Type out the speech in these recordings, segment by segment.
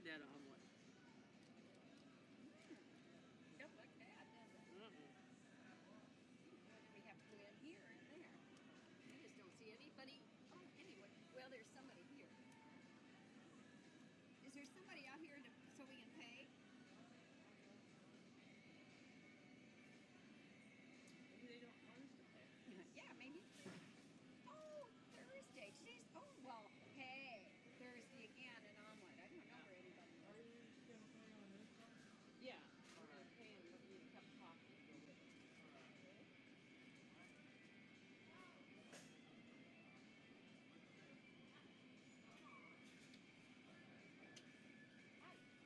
that omelet. Don't look bad, does it? What do we have to in here and there? I just don't see anybody. Oh, anyway. Well, there's somebody here. Is there somebody out here so we can pay? Maybe they don't want us to pay. Yeah, maybe. Oh, Thursday. Today's. Oh, well, hey. Thursday again, an omelet. I don't know where anybody is. Yeah, we're gonna pay and we'll need a cup of coffee to go with it.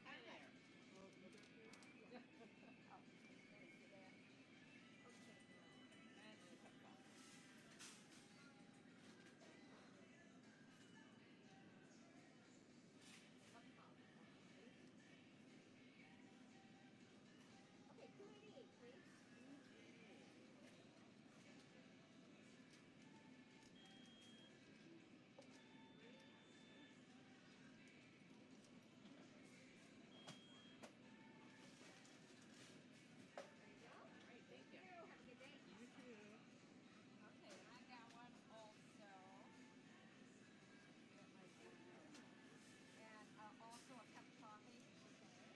Hi there. Oh, let me see that. Okay. And a cup of coffee. Okay, 288, please. Great, thank you. Have a good day. You too. Okay, and I got one also. That might be good. And also a cup of coffee. Okay.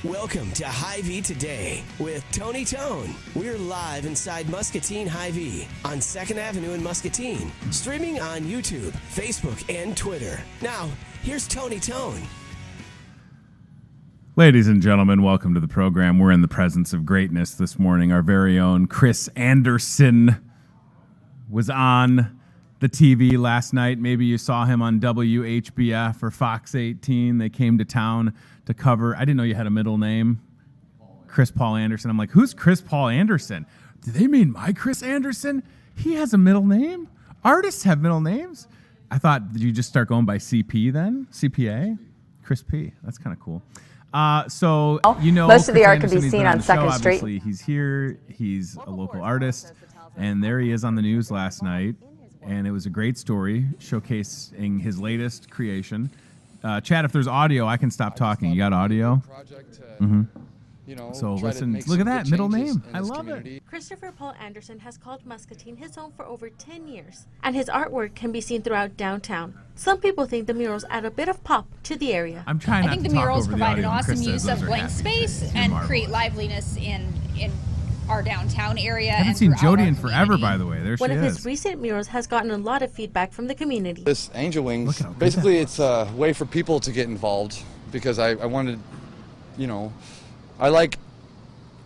Welcome to HyVee Today with Tony Tone. We're live inside Muscatine HyVee on 2nd Avenue in Muscatine, streaming on YouTube, Facebook, and Twitter. Now, here's Tony Tone. Ladies and gentlemen, welcome to the program. We're in the presence of greatness this morning. Our very own Chris Anderson was on the TV last night. Maybe you saw him on WHBF or Fox 18. They came to town to cover. I didn't know you had a middle name. Chris Paul Anderson. I'm like, who's Chris Paul Anderson? Do they mean my Chris Anderson? He has a middle name? Artists have middle names? I thought, did you just start going by CP then? CPA? Chris P. That's kind of cool. So, you know, most of the Chris art can be Anderson, he's seen been on the show. 2nd Street. Obviously, he's here. He's a local artist. And there he is on the news last night. And it was a great story showcasing his latest creation. Chad, if there's audio, I can stop talking. You got audio? Mm-hmm. So listen, look at that, middle name. I love it. Christopher Paul Anderson has called Muscatine his home for over 10 years, and his artwork can be seen throughout downtown. Some people think the murals add a bit of pop to the area. I'm trying I not think to the talk murals over the provide an audio, and awesome Chris use says of those are blank happy space things. You're and marvelous. create liveliness in our downtown area. I haven't and seen throughout Jody our in forever, community. by the way. There she One of is. his recent murals has gotten a lot of feedback from the community. This angel wings, Look how good basically that it's a way for people to get involved because I wanted, I like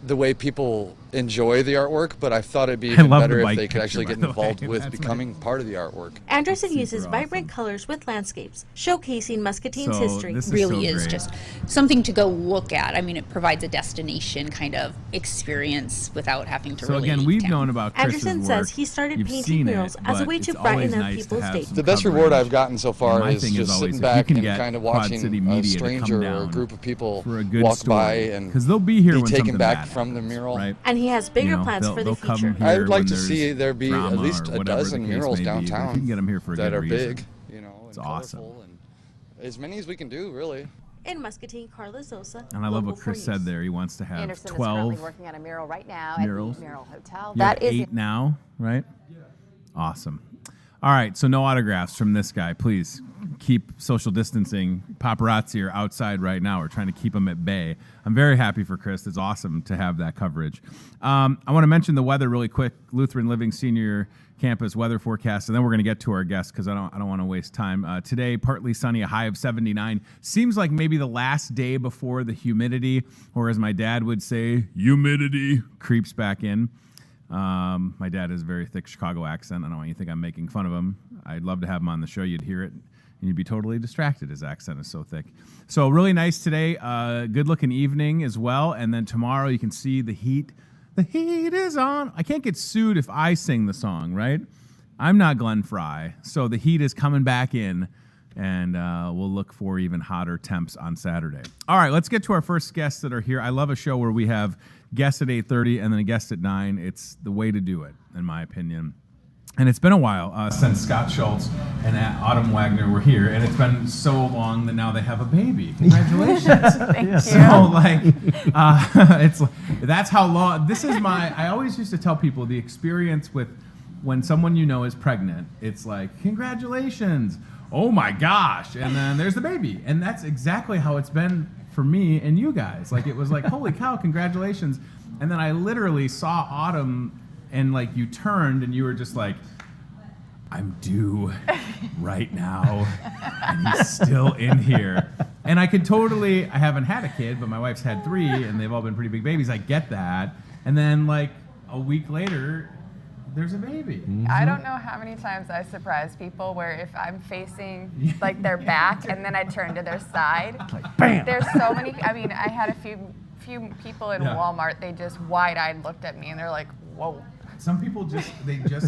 the way people enjoy the artwork, but I thought it'd be even love the better if bike they could actually picture, get by the way. involved with That's becoming nice. part of the artwork. Anderson Super uses vibrant awesome. colors with landscapes, showcasing Muscatine's So history. this is Really so is great. just something to go look at. I mean, it provides a destination kind of experience without having to So really again, leave we've town. known about Chris's Anderson work. says he started You've painting seen murals it, as a but way to it's brighten always up nice to people's have day. some The best coverage. reward I've gotten so far And my is thing just always, sitting if back you can and get kind of Quad watching City a Media to come stranger or a down group of people for a good walk story, by and because they'll be here be when taken something back bad from the happens, mural. right? And he has bigger You know, plans for the they'll come future. here I'd like when to there's see there be at drama least or a whatever dozen the case murals may be, but if downtown you can get them here for a that good are reason. big, It's and awesome. colorful, and as many as we can do, really. In Muscatine, Carla Sosa. And I love what Local Chris 4 News. said there. He wants to have Anderson is currently 12 working on a mural right now murals. at the Mural Hotel. You have That is 8 now, right? Awesome. All right, so no autographs from this guy. Please keep social distancing. Paparazzi are outside right now. We're trying to keep them at bay. I'm very happy for Chris. It's awesome to have that coverage. I want to mention the weather really quick. Lutheran Living Senior Campus weather forecast, and then we're going to get to our guests because I don't want to waste time. Today, partly sunny, a high of 79. Seems like maybe the last day before the humidity, or as my dad would say, humidity creeps back in. My dad has a very thick Chicago accent. I don't want you to think I'm making fun of him. I'd love to have him on the show. You'd hear it, and you'd be totally distracted. His accent is so thick. So really nice today. Good-looking evening as well. And then tomorrow you can see the heat The heat is on. I can't get sued if I sing the song, right? I'm not Glenn Fry, so the heat is coming back in, and we'll look for even hotter temps on Saturday. All right, let's get to our first guests that are here. I love a show where we have guests at 8:30 and then a guest at 9. It's the way to do it, in my opinion. And it's been a while since Scott Schultz and Autumn Wagner were here, and it's been so long that now they have a baby. Congratulations! Thank you. So it's that's how long. This is I always used to tell people the experience with when someone you know is pregnant. It's like, congratulations! Oh my gosh! And then there's the baby, and that's exactly how it's been for me and you guys. Like it was like, holy cow, congratulations! And then I literally saw Autumn. And like you turned and you were just like, I'm due right now, and he's still in here. And I haven't had a kid, but my wife's had 3, and they've all been pretty big babies. I get that. And then like a week later, there's a baby. Mm-hmm. I don't know how many times I surprise people where if I'm facing like their back and then I turn to their side, like bam. There's so many. I mean, I had a few people in Walmart. They just wide-eyed looked at me and they're like, whoa. Some people just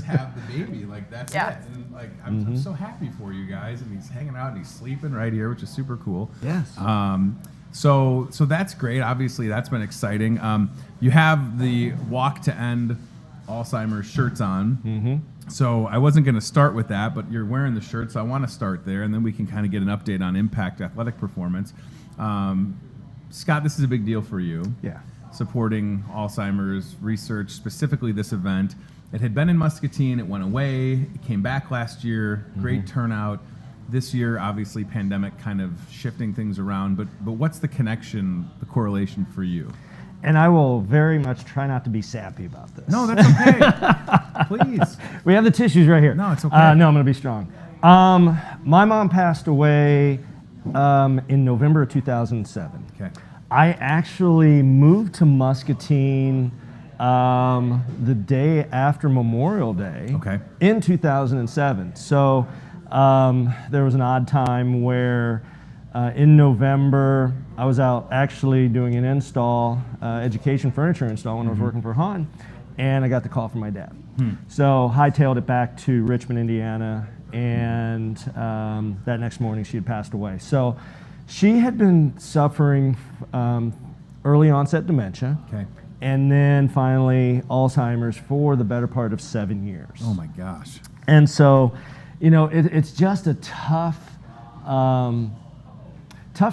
have the baby, like that's it. And like I'm so happy for you guys, and he's hanging out and he's sleeping right here, which is super cool. Yes. So that's great. Obviously, that's been exciting. You have the Walk to End Alzheimer's shirts on. Mm-hmm. So I wasn't going to start with that, but you're wearing the shirt, so I want to start there, and then we can kind of get an update on Impact Athletic Performance. Scott, this is a big deal for you. Yeah. Supporting Alzheimer's research, specifically this event. It had been in Muscatine, it went away, it came back last year, great turnout. This year, obviously, pandemic kind of shifting things around, but what's the connection, the correlation for you? And I will very much try not to be sappy about this. No, that's okay. Please. We have the tissues right here. No, it's okay. No, I'm going to be strong. My mom passed away in November of 2007. Okay. I actually moved to Muscatine the day after Memorial Day in 2007. So there was an odd time where in November I was out actually doing an install, education furniture install when I was working for Han, and I got the call from my dad. So hightailed it back to Richmond, Indiana, and that next morning she had passed away. So she had been suffering early onset dementia, and then finally Alzheimer's for the better part of 7 years. Oh my gosh. And so, you know, it's just a tough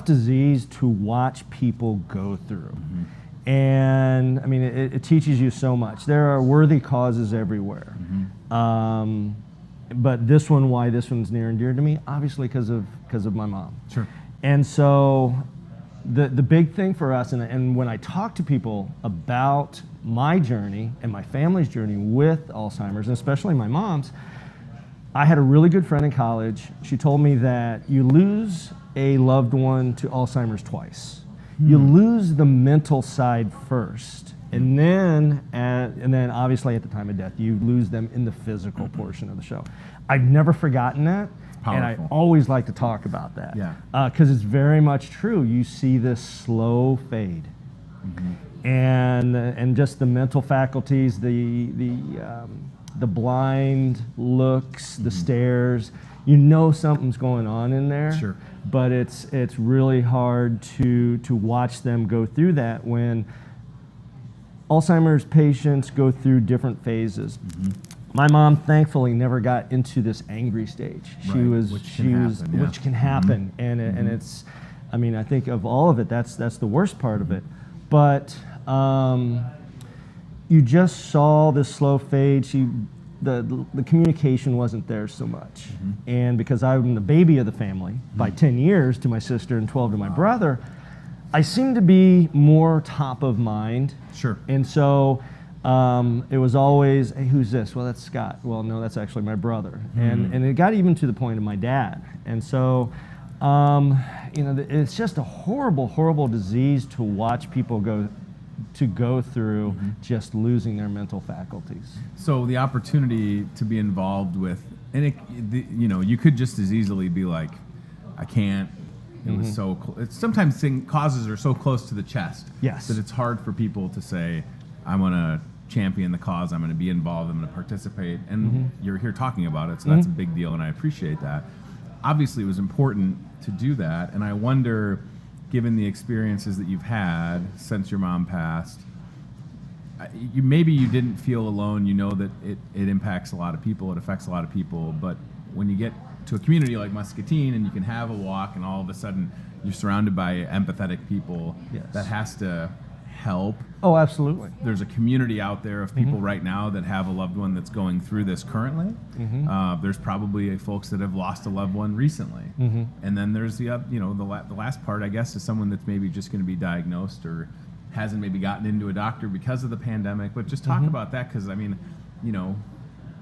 disease to watch people go through. And I mean, it teaches you so much. There are worthy causes everywhere. But this one's near and dear to me, obviously because of my mom. Sure. And so the big thing for us, and when I talk to people about my journey and my family's journey with Alzheimer's, and especially my mom's, I had a really good friend in college. She told me that you lose a loved one to Alzheimer's twice. You lose the mental side first, and then obviously at the time of death, you lose them in the physical portion of the show. I've never forgotten that. Powerful. And I always like to talk about that. Yeah. Because it's very much true. You see this slow fade. And just the mental faculties, the blind looks, the stares, you know something's going on in there. Sure. But it's really hard to watch them go through that when Alzheimer's patients go through different phases. My mom thankfully never got into this angry stage. Which can happen, and it's, I mean, I think of all of it, that's the worst part of it. But you just saw this slow fade. The communication wasn't there so much, and because I'm the baby of the family by 10 years to my sister and 12 to my brother, I seemed to be more top of mind. Sure. And so. It was always, hey, who's this? Well, that's Scott. Well, no, that's actually my brother. And it got even to the point of my dad. And so, you know, it's just a horrible, horrible disease to watch people go through just losing their mental faculties. So the opportunity to be involved with, and you know, you could just as easily be like, I can't. It was so. Sometimes causes are so close to the chest. Yes. That it's hard for people to say, I want to champion the cause. I'm going to be involved. I'm going to participate. And you're here talking about it, so that's a big deal, and I appreciate that. Obviously, it was important to do that, and I wonder, given the experiences that you've had since your mom passed, maybe you didn't feel alone. You know that it impacts a lot of people. It affects a lot of people. But when you get to a community like Muscatine and you can have a walk and all of a sudden you're surrounded by empathetic people, that has to help. Oh, absolutely. There's a community out there of people right now that have a loved one that's going through this currently. There's probably folks that have lost a loved one recently. And then there's the last part, I guess, is someone that's maybe just going to be diagnosed or hasn't maybe gotten into a doctor because of the pandemic. But just talk about that, because, I mean,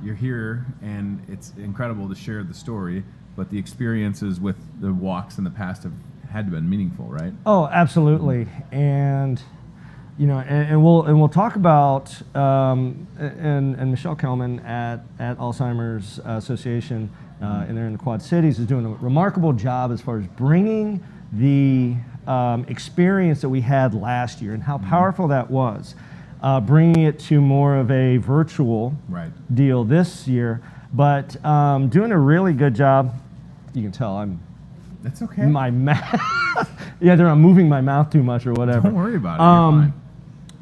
you're here and it's incredible to share the story, but the experiences with the walks in the past have had to been meaningful, right? Oh, absolutely. And and we'll talk about and Michelle Kelman at Alzheimer's Association and they're in the Quad Cities is doing a remarkable job as far as bringing the experience that we had last year and how powerful that was, bringing it to more of a virtual deal this year, but doing a really good job. You can tell That's okay. My mouth. Yeah, I'm moving my mouth too much or whatever. Don't worry about it. You're fine.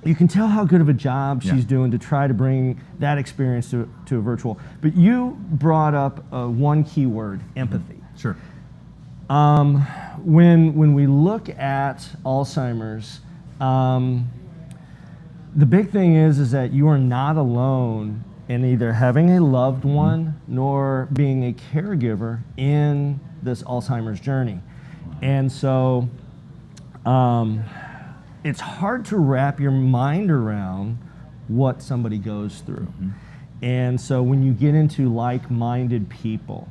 You can tell how good of a job she's doing to try to bring that experience to a virtual. But you brought up one key word: empathy. Sure. When we look at Alzheimer's, the big thing is that you are not alone in either having a loved one nor being a caregiver in this Alzheimer's journey. And so it's hard to wrap your mind around what somebody goes through. And so when you get into like-minded people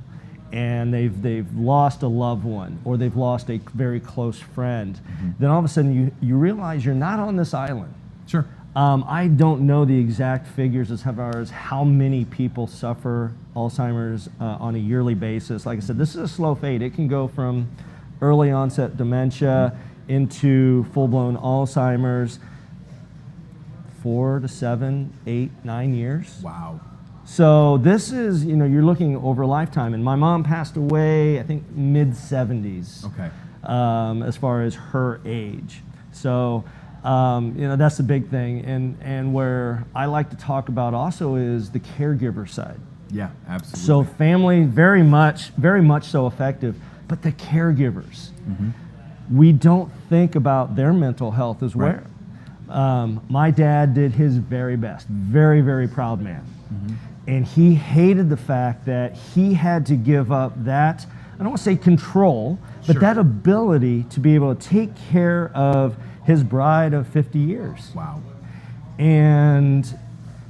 and they've lost a loved one or they've lost a very close friend, then all of a sudden you realize you're not on this island. Sure. I don't know the exact figures as far as how many people suffer Alzheimer's on a yearly basis. Like I said, this is a slow fade. It can go from early onset dementia into full-blown Alzheimer's, 4 to 7, 8, 9 years. Wow. So this is, you're looking over a lifetime. And my mom passed away, I think, mid-70s. Okay. As far as her age. So, that's the big thing. And where I like to talk about also is the caregiver side. Yeah, absolutely. So family, very much so effective, but the caregivers, we don't think about their mental health as well. My dad did his very best, very, very proud man. And he hated the fact that he had to give up that, I don't want to say control, but that ability to be able to take care of his bride of 50 years. Wow. And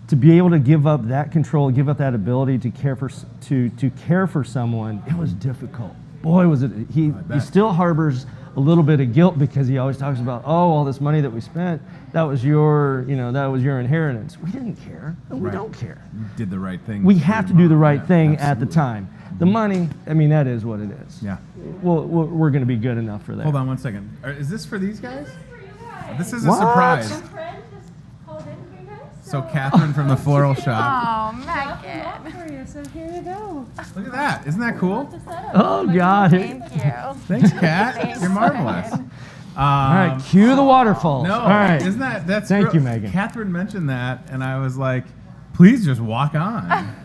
to be able to give up that control, give up that ability to care for someone, it was difficult. Boy, was it. He still harbors a little bit of guilt because he always talks about, all this money that we spent, that was your inheritance. We didn't care. No, we don't care. You did the right thing. We have to do the right thing at the time. The money, that is what it is. Yeah. Well, we're going to be good enough for that. Hold on one second. Is this for these guys? This is a surprise. So Catherine from the floral shop. Oh, Megan. So here you go. Look at that. Isn't that cool? Oh, God. Thank you. Thanks, Kat. Thanks, You're marvelous. Megan. All right, cue the waterfalls. No, all right. Isn't that's Thank you, Megan. Catherine mentioned that, and I was like, please just walk on.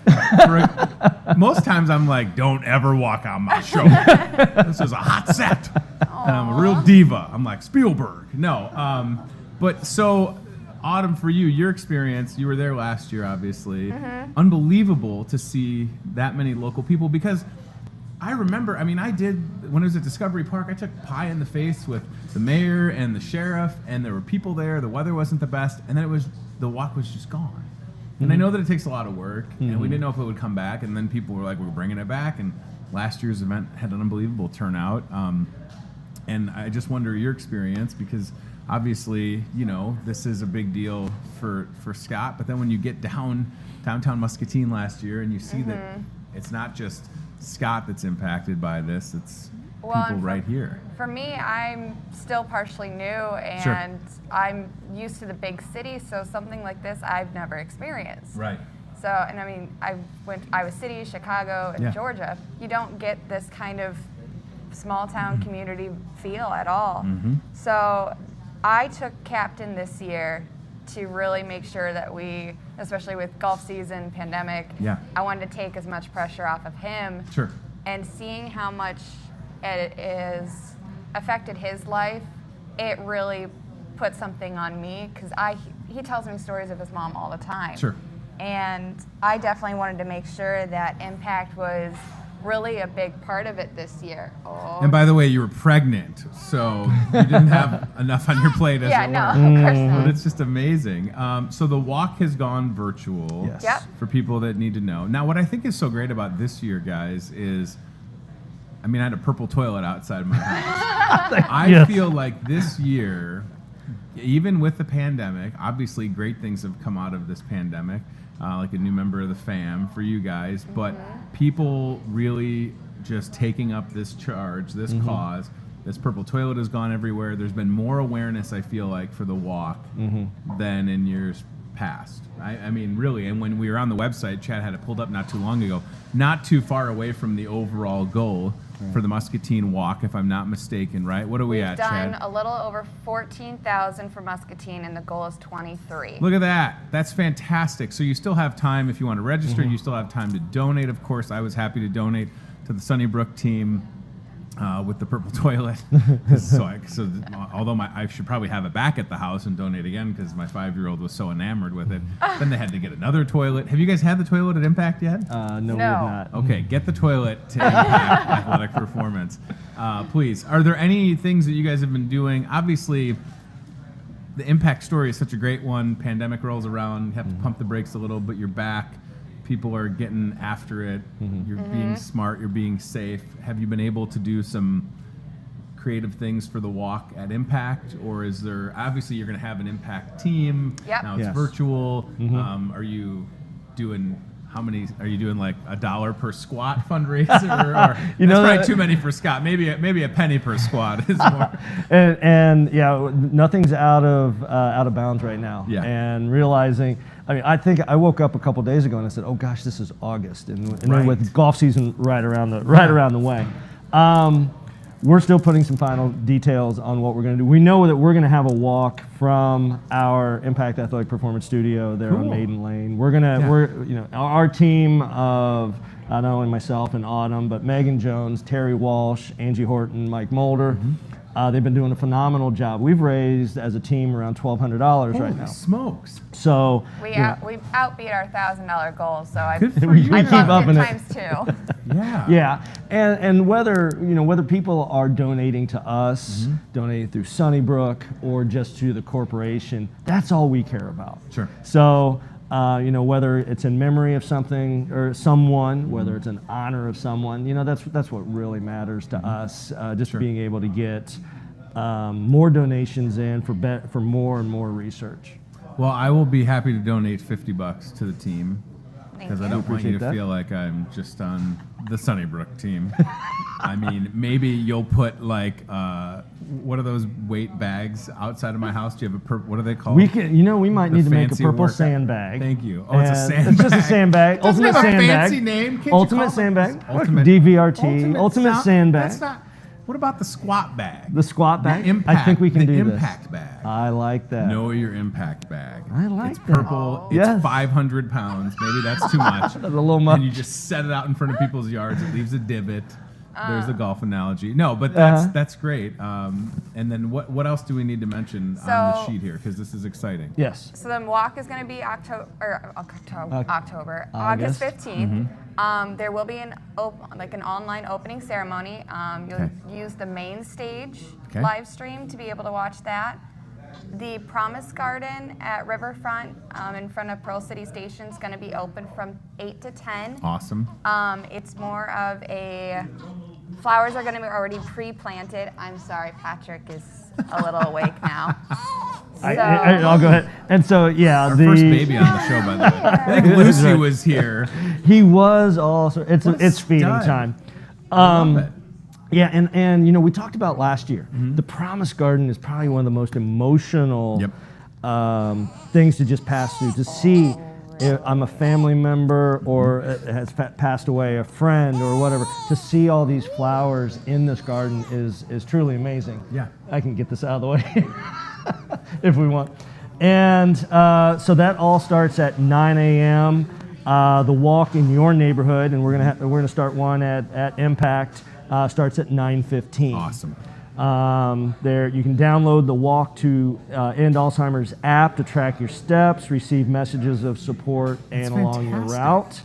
Most times I'm like, don't ever walk on my show. This is a hot set. And I'm a real diva. I'm like Spielberg. No. But so, Autumn, for you, your experience, you were there last year, obviously. Unbelievable to see that many local people, because I remember, I did, when it was at Discovery Park, I took pie in the face with the mayor and the sheriff, and there were people there, the weather wasn't the best, and then the walk was just gone. And I know that it takes a lot of work, and we didn't know if it would come back, and then people were like, we're bringing it back, and last year's event had an unbelievable turnout. And I just wonder your experience, because obviously, this is a big deal for Scott, but then when you get downtown Muscatine last year and you see that it's not just Scott that's impacted by this, it's people right here. For me, I'm still partially new, and I'm used to the big city, so something like this I've never experienced. Right. So, and I mean, I went to Iowa City, Chicago, and Georgia. You don't get this kind of small town community feel at all. So I took captain this year to really make sure that we, especially with golf season, pandemic, I wanted to take as much pressure off of him. And seeing how much it is affected his life, it really put something on me, because he tells me stories of his mom all the time. And I definitely wanted to make sure that impact was really a big part of it this year. And by the way, you were pregnant, so you didn't have enough on your plate as it of course not. But it's just amazing. So the walk has gone virtual for people that need to know. Now, what I think is so great about this year, guys, is, I mean, I had a purple toilet outside of my house. I feel like this year, even with the pandemic, obviously great things have come out of this pandemic, like a new member of the fam for you guys, but people really just taking up this charge, this cause. This purple toilet has gone everywhere. There's been more awareness, I feel like, for the walk than in years past. I mean, really, and when we were on the website, Chad had it pulled up not too long ago, not too far away from the overall goal for the Muscatine walk, if I'm not mistaken, right? What are we at, Chad? We've done a little over 14,000 for Muscatine, and the goal is 23. Look at that. That's fantastic. So you still have time if you want to register. You still have time to donate, of course. I was happy to donate to the Sunnybrook team with the purple toilet. Although I should probably have it back at the house and donate again, because my 5-year-old was so enamored with it. Then they had to get another toilet. Have you guys had the toilet at Impact yet? No, we have not. Okay, get the toilet to Impact Athletic Performance. Please. Are there any things that you guys have been doing? Obviously, the Impact story is such a great one. Pandemic rolls around, you have to pump the brakes a little, but you're back. People are getting after it. You're being smart. You're being safe. Have you been able to do some creative things for the walk at Impact, or is there? Obviously, you're going to have an Impact team. Now it's virtual. Are you doing? How many are you doing? Like $1 per squat fundraiser, or you know, that's probably too many for squat. Maybe a penny per squat is more. and yeah, nothing's out of bounds right now. And realizing. I mean, I think I woke up a couple days ago and I said, "Oh gosh, this is August," and then with golf season right around the way, we're still putting some final details on what we're going to do. We know that we're going to have a walk from our Impact Athletic Performance Studio there on Maiden Lane. Our team of not only myself and Autumn, but Megan Jones, Terry Walsh, Angie Horton, Mike Mulder. They've been doing a phenomenal job. We've raised as a team around $1,200 right now. Smokes! So we outbeat our $1,000 goal. So I keep up in it times 2. And whether people are donating to us, donating through Sunnybrook, or just to the corporation, that's all we care about. So. Whether it's in memory of something or someone, whether it's in honor of someone, that's what really matters to us. Just being able to get more donations in for more and more research. Well, I will be happy to donate $50 to the team, because I don't want you to feel like I'm just on the Sunnybrook team. I mean, maybe you'll put like what are those weight bags outside of my house? Do you have what are they called? We might need to make a purple sandbag. Thank you. Oh, it's a sandbag. It's just a sandbag. Ultimate sandbag. Fancy name. Ultimate sandbag. Ultimate DVRT. Ultimate sandbag. That's not. What about the squat bag? The squat bag? Impact, I think we can do this. The impact bag. I like that. Know your impact bag. I like It's purple. It's 500 pounds. Maybe that's too much. That's a little much. And you just set it out in front of people's yards. It leaves a divot. There's the golf analogy. No, but that's great. And then what else do we need to mention on the sheet here? Because this is exciting. Yes. So the walk is going to be August 15th. There will be an online opening ceremony. You'll use the main stage live stream to be able to watch that. The Promise Garden at Riverfront in front of Pearl City Station is going to be open from 8 to 10. Awesome. It's more of a flowers are going to be already pre-planted. I'm sorry, Patrick is a little awake now. I'll go ahead. And so, our first baby on the show, by the way. I think Lucy was here. He was also. It's feeding time. I love it. Yeah, and we talked about last year. The Promise Garden is probably one of the most emotional things to just pass through. To see, I'm a family member or has passed away, a friend or whatever. To see all these flowers in this garden is truly amazing. Yeah, I can get this out of the way if we want. And so that all starts at 9 a.m. The walk in your neighborhood, and we're gonna start one at Impact. Starts at 9:15. Awesome. There you can download the Walk to End Alzheimer's app to track your steps, receive messages of support along your route.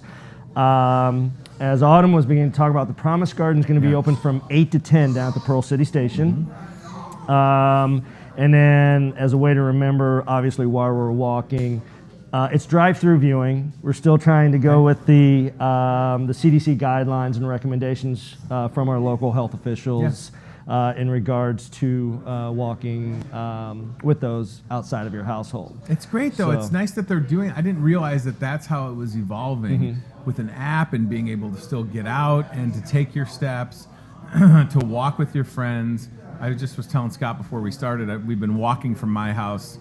As Autumn was beginning to talk about, the Promise Garden is going to be open from 8 to 10 down at the Pearl City Station. And then as a way to remember, obviously, while we're walking, it's drive-through viewing. We're still trying to go with the CDC guidelines and recommendations from our local health officials in regards to walking with those outside of your household. It's great, though. It's nice that they're doing. I didn't realize that that's how it was evolving with an app and being able to still get out and to take your steps, to walk with your friends. I just was telling Scott before we started, we've been walking from my house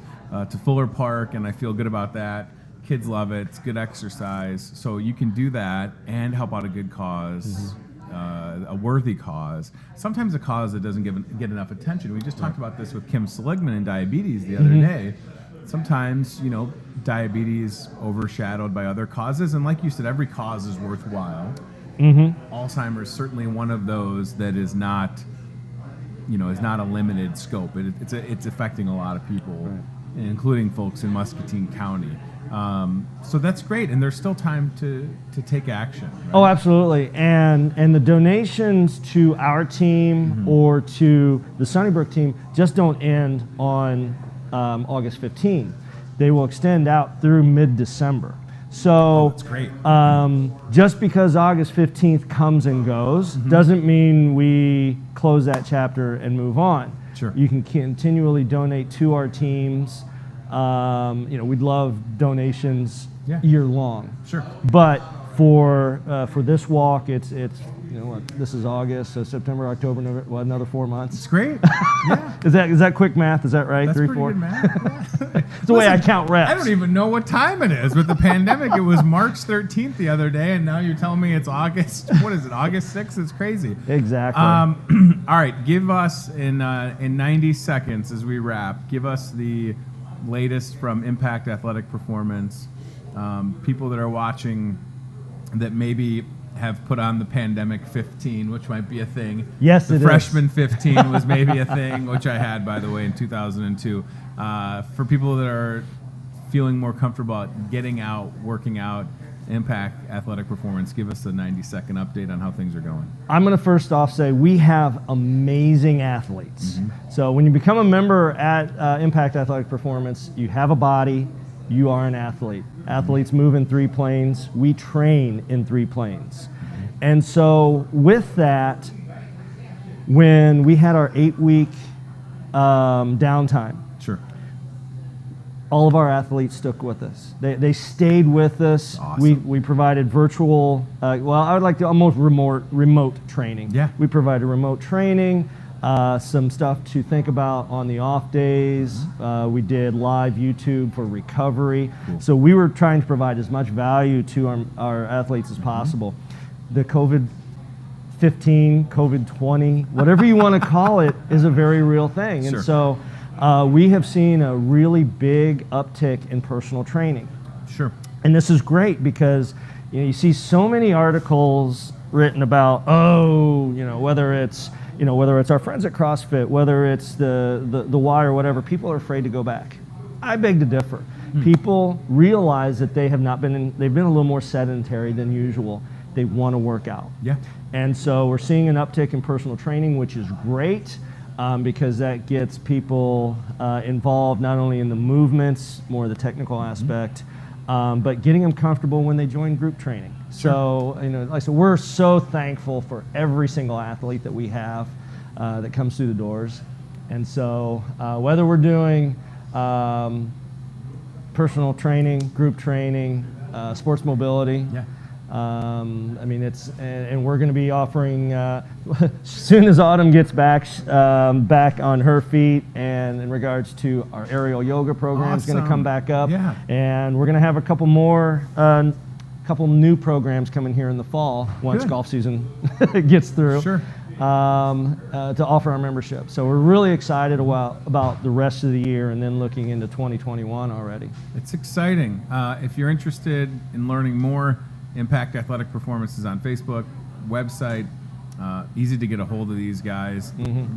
to Fuller Park, and I feel good about that. Kids love it. It's good exercise. So you can do that and help out a good cause, a worthy cause. Sometimes a cause that doesn't get enough attention. We just talked about this with Kim Seligman and diabetes the other day. Sometimes, diabetes overshadowed by other causes, and like you said, every cause is worthwhile. Alzheimer's is certainly one of those that is not, is not a limited scope. It's affecting a lot of people, including folks in Muscatine County. So that's great, and there's still time to take action. Right? Oh, absolutely, and the donations to our team or to the Sunnybrook team just don't end on August 15th. They will extend out through mid-December. So that's great. Just because August 15th comes and goes doesn't mean we close that chapter and move on. Sure. You can continually donate to our teams. We'd love donations year long. Sure. But for this walk, it's this is August, so September, October, November, another 4 months. It's great. Yeah. Is that quick math? Is that right? That's 3, pretty 4. Good math. It's the way I count reps. I don't even know what time it is. With the pandemic, it was March 13th the other day, and now you're telling me it's August. What is it? August 6th? It's crazy. Exactly. All right. Give us in 90 seconds as we wrap. Give us the latest from Impact Athletic Performance. People that are watching that maybe have put on the pandemic 15, which might be a thing. Yes, the freshman 15 was maybe a thing, which I had, by the way, in 2002. For people that are feeling more comfortable about getting out, working out, Impact Athletic Performance, give us a 90-second update on how things are going. I'm going to first off say we have amazing athletes. So when you become a member at Impact Athletic Performance, you have a body, you are an athlete. Athletes move in 3 planes. We train in 3 planes. And so with that, when we had our 8-week downtime, all of our athletes stuck with us. They stayed with us. Awesome. We provided virtual, I would like to almost remote training. Yeah. We provided remote training, some stuff to think about on the off days. We did live YouTube for recovery. Cool. So we were trying to provide as much value to our athletes as possible. The COVID-15, COVID-20, whatever you want to call it, is a very real thing. And so we have seen a really big uptick in personal training. Sure. And this is great because you see so many articles written about, whether it's our friends at CrossFit, whether it's the Y or whatever, people are afraid to go back. I beg to differ. People realize that they've been a little more sedentary than usual. They want to work out. Yeah. And so we're seeing an uptick in personal training, which is great. Because that gets people involved not only in the movements, more the technical aspect, but getting them comfortable when they join group training. So, like I said, we're so thankful for every single athlete that we have that comes through the doors. And so whether we're doing personal training, group training, sports mobility, I mean, and we're going to be offering as soon as Autumn gets back on her feet, and in regards to our aerial yoga program is going to come back up, and we're going to have a couple more. Couple new programs coming here in the fall once golf season gets through. Sure. To offer our membership. So we're really excited about the rest of the year and then looking into 2021 already. It's exciting. If you're interested in learning more, Impact Athletic Performance is on Facebook, website, easy to get a hold of these guys.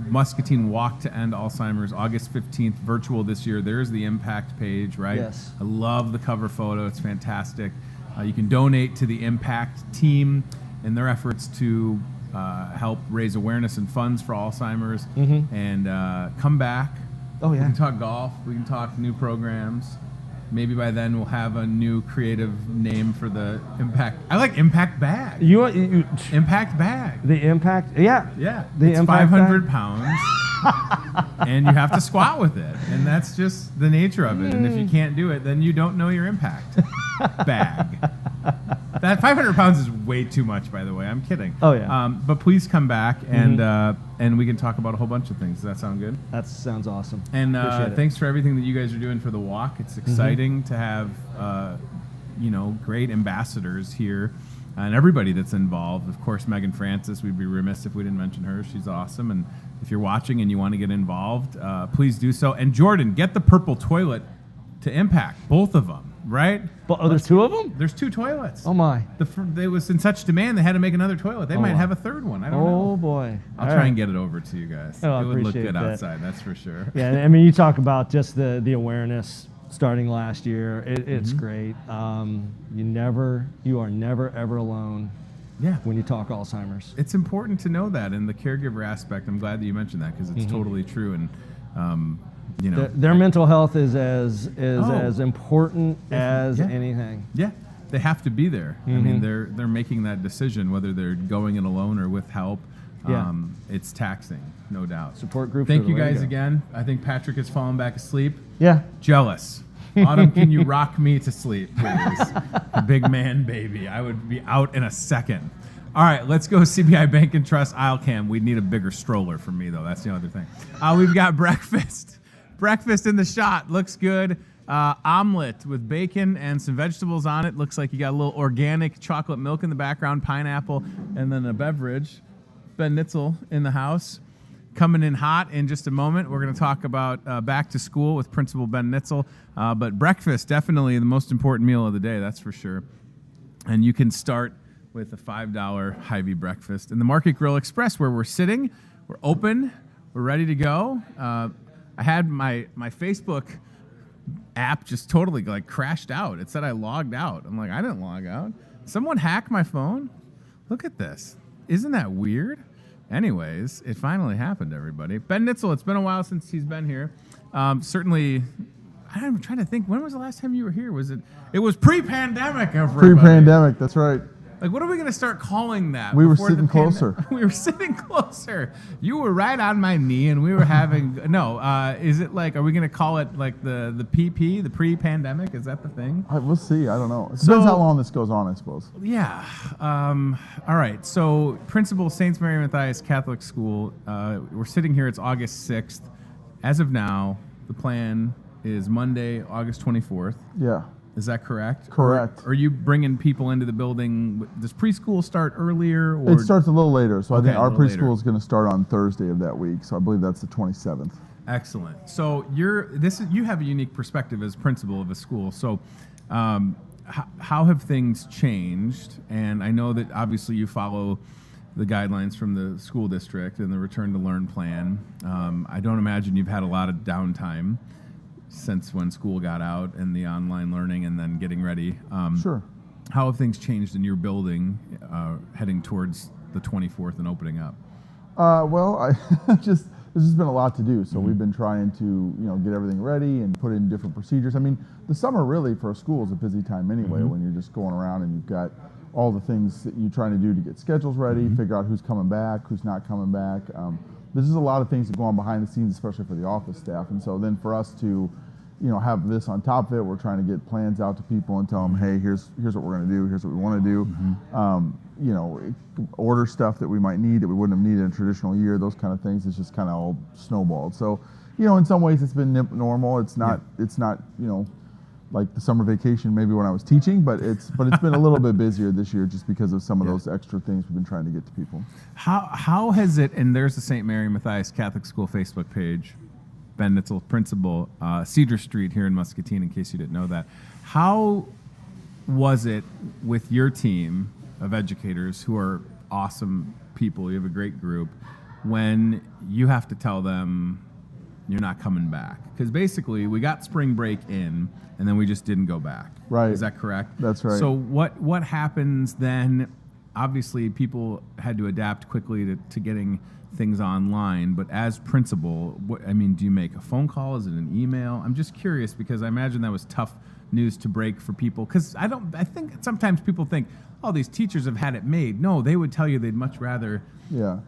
Muscatine Walk to End Alzheimer's, August 15th, virtual this year. There's the Impact page, right? Yes. I love the cover photo. It's fantastic. You can donate to the Impact team in their efforts to help raise awareness and funds for Alzheimer's, and come back. Oh, yeah. We can talk golf. We can talk new programs. Maybe by then we'll have a new creative name for the Impact. I like Impact Bag. You Impact Bag. The Impact, yeah. It's 500 pounds, and you have to squat with it, and that's just the nature of it. And if you can't do it, then you don't know your impact bag. That 500 pounds is way too much, by the way. I'm kidding. Oh, yeah. But please come back, and we can talk about a whole bunch of things. Does that sound good? That sounds awesome. And thanks for everything that you guys are doing for the walk. It's exciting to have, great ambassadors here, and everybody that's involved. Of course, Megan Francis, we'd be remiss if we didn't mention her. She's awesome. And if you're watching and you want to get involved, please do so. And Jordan, get the purple toilet to Impact, both of them. Right? But there's two of them? There's two toilets. Oh, my. They was in such demand, they had to make another toilet. They might have a third one. I don't know. Oh, boy. I'll try and get it over to you guys. Oh, it would look good that. outside, that's for sure. Yeah, I mean, you talk about just the awareness starting last year. It's great. You are never, ever alone when you talk Alzheimer's. It's important to know that, and the caregiver aspect, I'm glad that you mentioned that, because it's totally true. And their mental health is as important as anything. Yeah, they have to be there. I mean, they're making that decision whether they're going it alone or with help. It's taxing, no doubt. Support group. Thank you guys again. I think Patrick has fallen back asleep. Yeah. Jealous. Autumn, can you rock me to sleep, please? Big man, baby. I would be out in a second. All right, let's go CBI Bank and Trust aisle cam. We'd need a bigger stroller for me, though. That's the other thing. We've got breakfast. Breakfast in the shot. Looks good. Omelet with bacon and some vegetables on it. Looks like you got a little organic chocolate milk in the background, pineapple, and then a beverage. Ben Nitzel in the house. Coming in hot in just a moment. We're going to talk about back to school with Principal Ben Nitzel. But breakfast, definitely the most important meal of the day, that's for sure. And you can start with a $5 Hy-Vee breakfast in the Market Grill Express, where we're sitting, we're open, we're ready to go. I had my Facebook app just totally crashed out. It said I logged out. I'm like, I didn't log out. Someone hacked my phone? Look at this. Isn't that weird? Anyways, it finally happened, everybody. Ben Nitzel, it's been a while since he's been here. Certainly, I'm trying to think, when was the last time you were here? It was pre-pandemic, everybody. Pre-pandemic, that's right. Like, what are we going to start calling that? We were sitting closer. We were sitting closer. You were right on my knee, and we were having... is it are we going to call it the PP, the pre-pandemic? Is that the thing? We'll see. I don't know. It depends how long this goes on, I suppose. Yeah. All right. So, Principal St. Mary Matthias Catholic School. We're sitting here. It's August 6th. As of now, the plan is Monday, August 24th. Yeah. Is that correct? Correct. Or are you bringing people into the building? Does preschool start earlier? Or? It starts a little later. So I think our preschool later. is going to start on Thursday of that week. So I believe that's the 27th. Excellent. So you have a unique perspective as principal of a school. So how have things changed? And I know that obviously you follow the guidelines from the school district and the Return to Learn plan. I don't imagine you've had a lot of downtime since when school got out and the online learning and then getting ready. Sure. How have things changed in your building heading towards the 24th and opening up? There's just been a lot to do. So we've been trying to, get everything ready and put in different procedures. I mean, the summer really for a school is a busy time anyway, when you're just going around and you've got all the things that you're trying to do to get schedules ready, figure out who's coming back, who's not coming back. There's just a lot of things that go on behind the scenes, especially for the office staff. And so then for us to have this on top of it. We're trying to get plans out to people and tell them, hey, here's what we're going to do. Here's what we want to do. Order stuff that we might need that we wouldn't have needed in a traditional year. Those kind of things. It's just kind of all snowballed. So, in some ways it's been normal. It's not. It's not. Like the summer vacation maybe when I was teaching, but it's been a little bit busier this year just because of some of those extra things we've been trying to get to people. How has it? And there's the St. Mary Matthias Catholic School Facebook page. Ben Nitzel, principal, Cedar Street here in Muscatine, in case you didn't know that. How was it with your team of educators who are awesome people? You have a great group. When you have to tell them you're not coming back, because basically we got spring break in and then we just didn't go back. Right. Is that correct? That's right. So what happens then? Obviously people had to adapt quickly to getting things online, but as principal, do you make a phone call? Is it an email? I'm just curious because I imagine that was tough news to break for people, because I think sometimes people think, oh, these teachers have had it made. No, they would tell you they'd much rather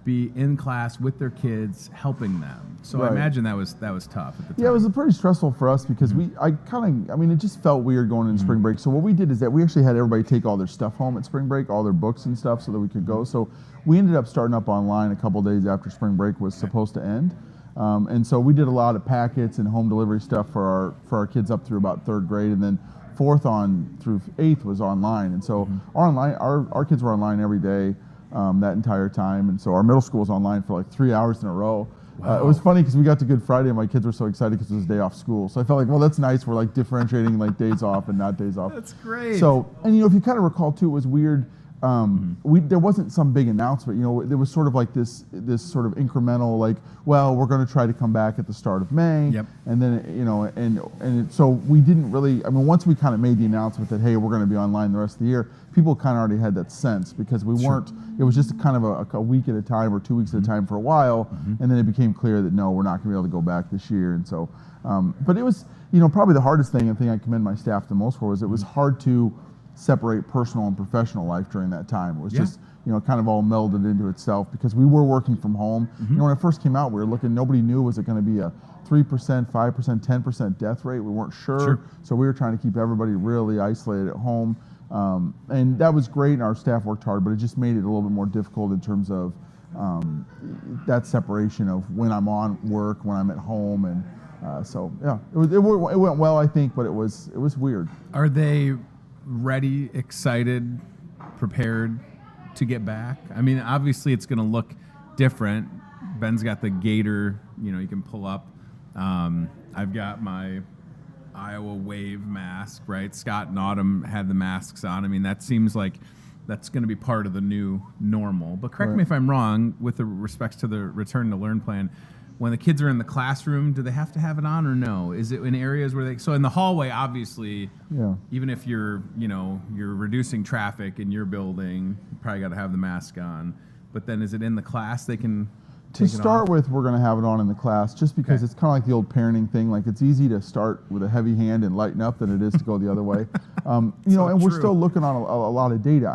be in class with their kids, helping them. So I imagine that was tough at the time. Yeah, it was pretty stressful for us because it just felt weird going into spring break. So what we did is that we actually had everybody take all their stuff home at spring break, all their books and stuff, so that we could go. So we ended up starting up online a couple days after spring break was supposed to end. And so we did a lot of packets and home delivery stuff for our kids up through about 3rd grade, and then 4th on through 8th was online. And so our kids were online every day that entire time. And so our middle school was online for like 3 hours in a row. Wow. It was funny because we got to Good Friday and my kids were so excited because it was a day off school. So I felt like, well, that's nice. We're like differentiating like days off and not days off. That's great. So, and if you kind of recall too, it was weird. There wasn't some big announcement, there was sort of like this sort of incremental, like, well, we're going to try to come back at the start of May. Yep. And then, so we didn't really, once we kind of made the announcement that, hey, we're going to be online the rest of the year, people kind of already had that sense because we weren't, it was just kind of a week at a time or 2 weeks at a time for a while. And then it became clear that no, we're not going to be able to go back this year. And so, but it was, probably the hardest thing, and the thing I commend my staff the most for was it was hard to separate personal and professional life during that time. It was just, kind of all melded into itself because we were working from home. When it first came out, we were looking, nobody knew, was it going to be a 3%, 5%, 10% death rate? We weren't sure. So we were trying to keep everybody really isolated at home. And that was great, and our staff worked hard, but it just made it a little bit more difficult in terms of that separation of when I'm on work, when I'm at home. And it went well, I think, but it was weird. Are they ready, excited, prepared to get back? Obviously it's going to look different. Ben's got the gator, you can pull up. I've got my Iowa Wave mask, right? Scott and Autumn had the masks on. That seems like that's going to be part of the new normal. But correct me if I'm wrong with the respects to the return to learn plan. When the kids are in the classroom, do they have to have it on or no? Is it in areas where so in the hallway, obviously, even if you're reducing traffic in your building, you probably got to have the mask on. But then is it in the class they can To start with, we're going to have it on in the class just because it's kind of like the old parenting thing. Like, it's easy to start with a heavy hand and lighten up than it is to go the other way. And we're still looking on a lot of data.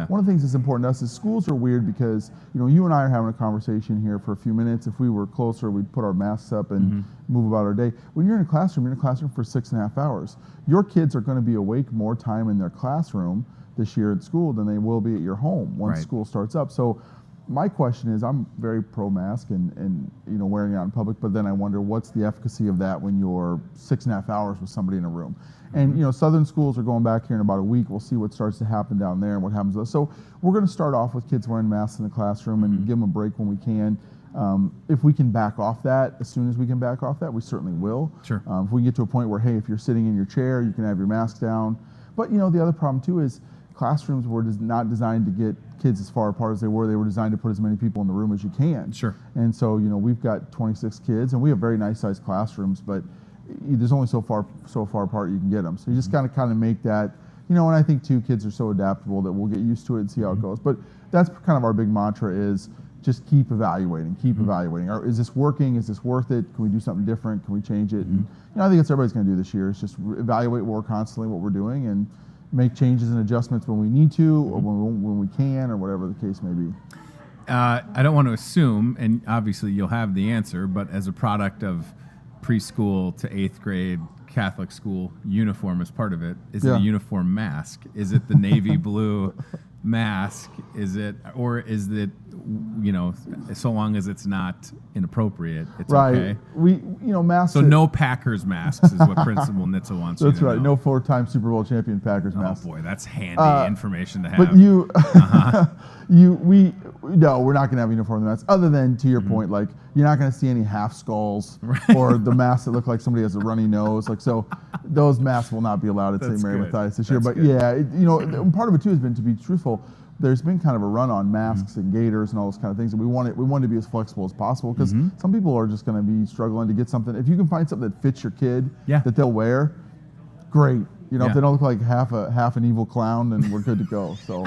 One of the things that's important to us is schools are weird because, you and I are having a conversation here for a few minutes. If we were closer, we'd put our masks up and move about our day. When you're in a classroom, for 6.5 hours. Your kids are going to be awake more time in their classroom this year at school than they will be at your home once school starts up. So my question is, I'm very pro-mask and wearing it out in public, but then I wonder what's the efficacy of that when you're 6.5 hours with somebody in a room. And southern schools are going back here in about a week. We'll see what starts to happen down there and what happens with us. So we're going to start off with kids wearing masks in the classroom and give them a break when we can. If we can back off that, as soon as we can back off that, we certainly will. Sure. If we get to a point where, hey, if you're sitting in your chair, you can have your mask down. But the other problem too is classrooms were not designed to get kids as far apart as they were. They were designed to put as many people in the room as you can. Sure. And so, we've got 26 kids, and we have very nice sized classrooms, but there's only so far apart you can get them. So you just kind of make that, and I think too, kids are so adaptable that we'll get used to it and see how it goes. But that's kind of our big mantra is just keep evaluating, evaluating. Is this working? Is this worth it? Can we do something different? Can we change it? And I think that's what everybody's going to do this year. Is just evaluate more constantly what we're doing and make changes and adjustments when we need to, or when we can, or whatever the case may be. I don't want to assume, and obviously you'll have the answer, but as a product of preschool to 8th grade Catholic school uniform as part of it. Is it a uniform mask? Is it the navy blue mask? Is it, or is it, you know, so long as it's not inappropriate, it's okay? Masks. So no Packers masks is what Principal Nitzel wants you to know. That's right. No 4-time Super Bowl champion Packers masks. Oh boy, that's handy information to have. But no, we're not going to have uniform masks. Other than, to your point, like you're not going to see any half skulls or the masks that look like somebody has a runny nose. Like, so those masks will not be allowed at St. Mary Matthias this year. But part of it too has been, to be truthful, there's been kind of a run on masks and gaiters and all those kind of things, and we want to be as flexible as possible, because some people are just going to be struggling to get something. If you can find something that fits your kid that they'll wear, great. You know, if they don't look like half an evil clown, then we're good to go. So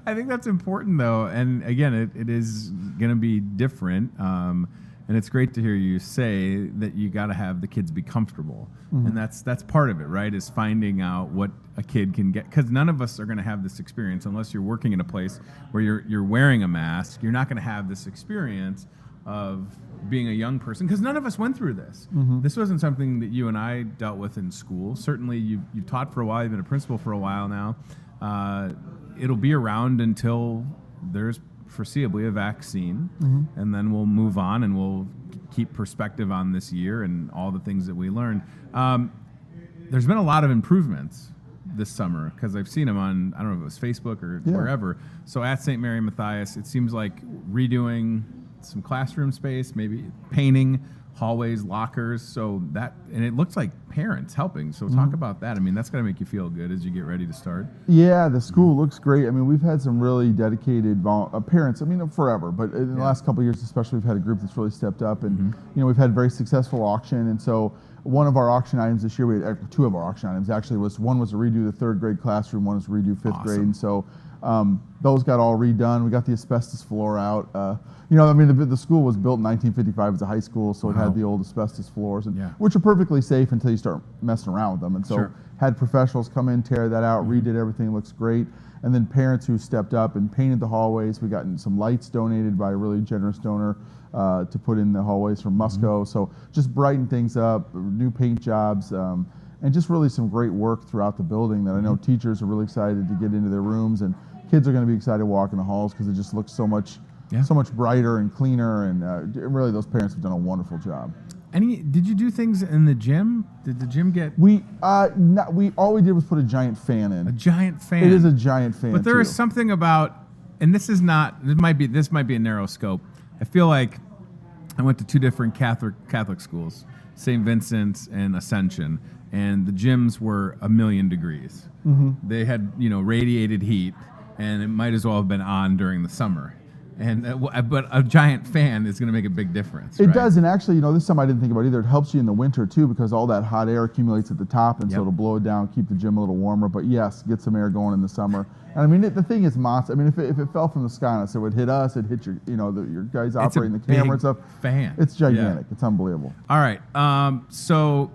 I think that's important, though, and again, it is going to be different. And it's great to hear you say that you got to have the kids be comfortable, and that's part of it, right? Is finding out what a kid can get, because none of us are going to have this experience unless you're working in a place where you're wearing a mask. You're not going to have this experience of being a young person, because none of us went through this. This wasn't something that you and I dealt with in school. Certainly, you've taught for a while. You've been a principal for a while now. It'll be around until there's foreseeably a vaccine, and then we'll move on and we'll keep perspective on this year and all the things that we learned. There's been a lot of improvements this summer, because I've seen them on, I don't know if it was Facebook or wherever. So at St. Mary Matthias, it seems like redoing some classroom space, maybe painting hallways, lockers, so that, and it looks like parents helping. So talk about that. I mean, that's got to make you feel good as you get ready to start. Yeah, the school looks great. I mean, we've had some really dedicated parents, I mean, forever, but in the last couple of years especially, we've had a group that's really stepped up, and you know, we've had a very successful auction. And so one of our auction items this year, we had two of our auction items actually, one was to redo the 3rd grade classroom, one was to redo 5th grade, and so those got all redone. We got the asbestos floor out. You know, I mean, the school was built in 1955 as a high school, so it had the old asbestos floors, and which are perfectly safe until you start messing around with them. And so had professionals come in, tear that out, redid everything, looks great. And then parents who stepped up and painted the hallways. We got some lights donated by a really generous donor to put in the hallways from Musco. So just brighten things up, new paint jobs, and just really some great work throughout the building that I know teachers are really excited to get into their rooms, and kids are going to be excited to walk in the halls because it just looks so much brighter and cleaner, and really those parents have done a wonderful job. Did you do things in the gym? Did the gym get? All we did was put a giant fan in. A giant fan. It is a giant fan. But there is something about, and this might be a narrow scope. I feel like I went to 2 different Catholic schools, St. Vincent's and Ascension, and the gyms were 1,000,000 degrees. They had radiated heat, and it might as well have been on during the summer. But a giant fan is going to make a big difference. It does, and actually, this is something I didn't think about either. It helps you in the winter too, because all that hot air accumulates at the top, and so it'll blow it down, keep the gym a little warmer. But yes, get some air going in the summer. And I mean, the thing is, I mean, if it fell from the sky on us, it would hit us. It hit your guys operating the camera and stuff. Fan. It's gigantic. It's unbelievable. All right. So,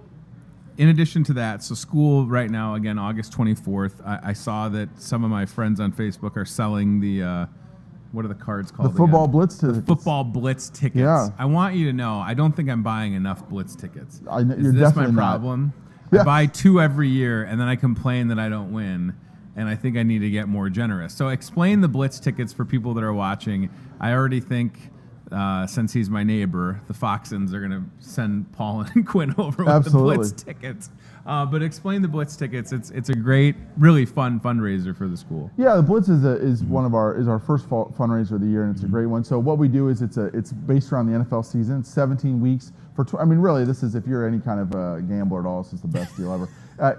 in addition to that, so school right now, again, August 24th. I saw that some of my friends on Facebook are selling the. What are the cards called? The football blitz tickets. The football blitz tickets. Yeah. I want you to know, I don't think I'm buying enough blitz tickets. Is this my problem? I buy 2 every year, and then I complain that I don't win, and I think I need to get more generous. So explain the blitz tickets for people that are watching. I already think, since he's my neighbor, the Foxens are going to send Paul and Quinn over with the blitz tickets. But explain the blitz tickets. It's a great, really fun fundraiser for the school. Yeah, the blitz is one of our first fundraiser of the year, and it's a great one. So what we do is it's based around the NFL season. It's 17 weeks for. I mean, really, this is, if you're any kind of a gambler at all, this is the best deal ever.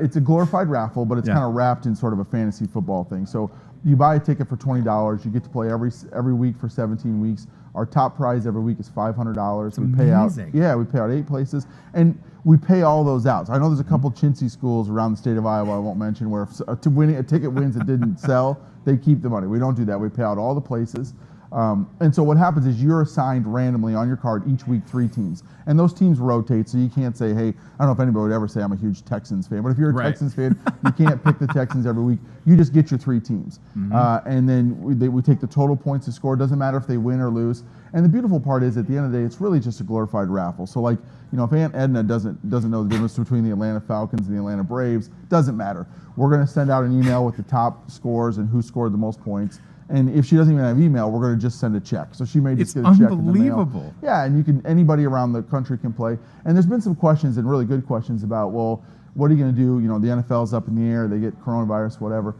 It's a glorified raffle, but it's kind of wrapped in sort of a fantasy football thing. So you buy a ticket for $20. You get to play every week for 17 weeks. Our top prize every week is $500. We pay out. Yeah, we pay out 8 places, and we pay all those out. So I know there's a couple chintzy schools around the state of Iowa I won't mention where if a ticket wins that didn't sell, they keep the money. We don't do that. We pay out all the places. And so what happens is you're assigned randomly on your card each week 3 teams. And those teams rotate, so you can't say, hey, I don't know if anybody would ever say I'm a huge Texans fan, but if you're a Texans fan, you can't pick the Texans every week. You just get your 3 teams. And then we take the total points to score. It doesn't matter if they win or lose. And the beautiful part is, at the end of the day, it's really just a glorified raffle. So, like, you know, if Aunt Edna doesn't know the difference between the Atlanta Falcons and the Atlanta Braves, doesn't matter. We're going to send out an email with the top scores and who scored the most points. And if she doesn't even have email, we're going to just send a check. So she may just get a check in the mail. Unbelievable. Yeah, and anybody around the country can play. And there's been some questions, and really good questions, about, well, what are you going to do? You know, the NFL's up in the air. They get coronavirus, whatever.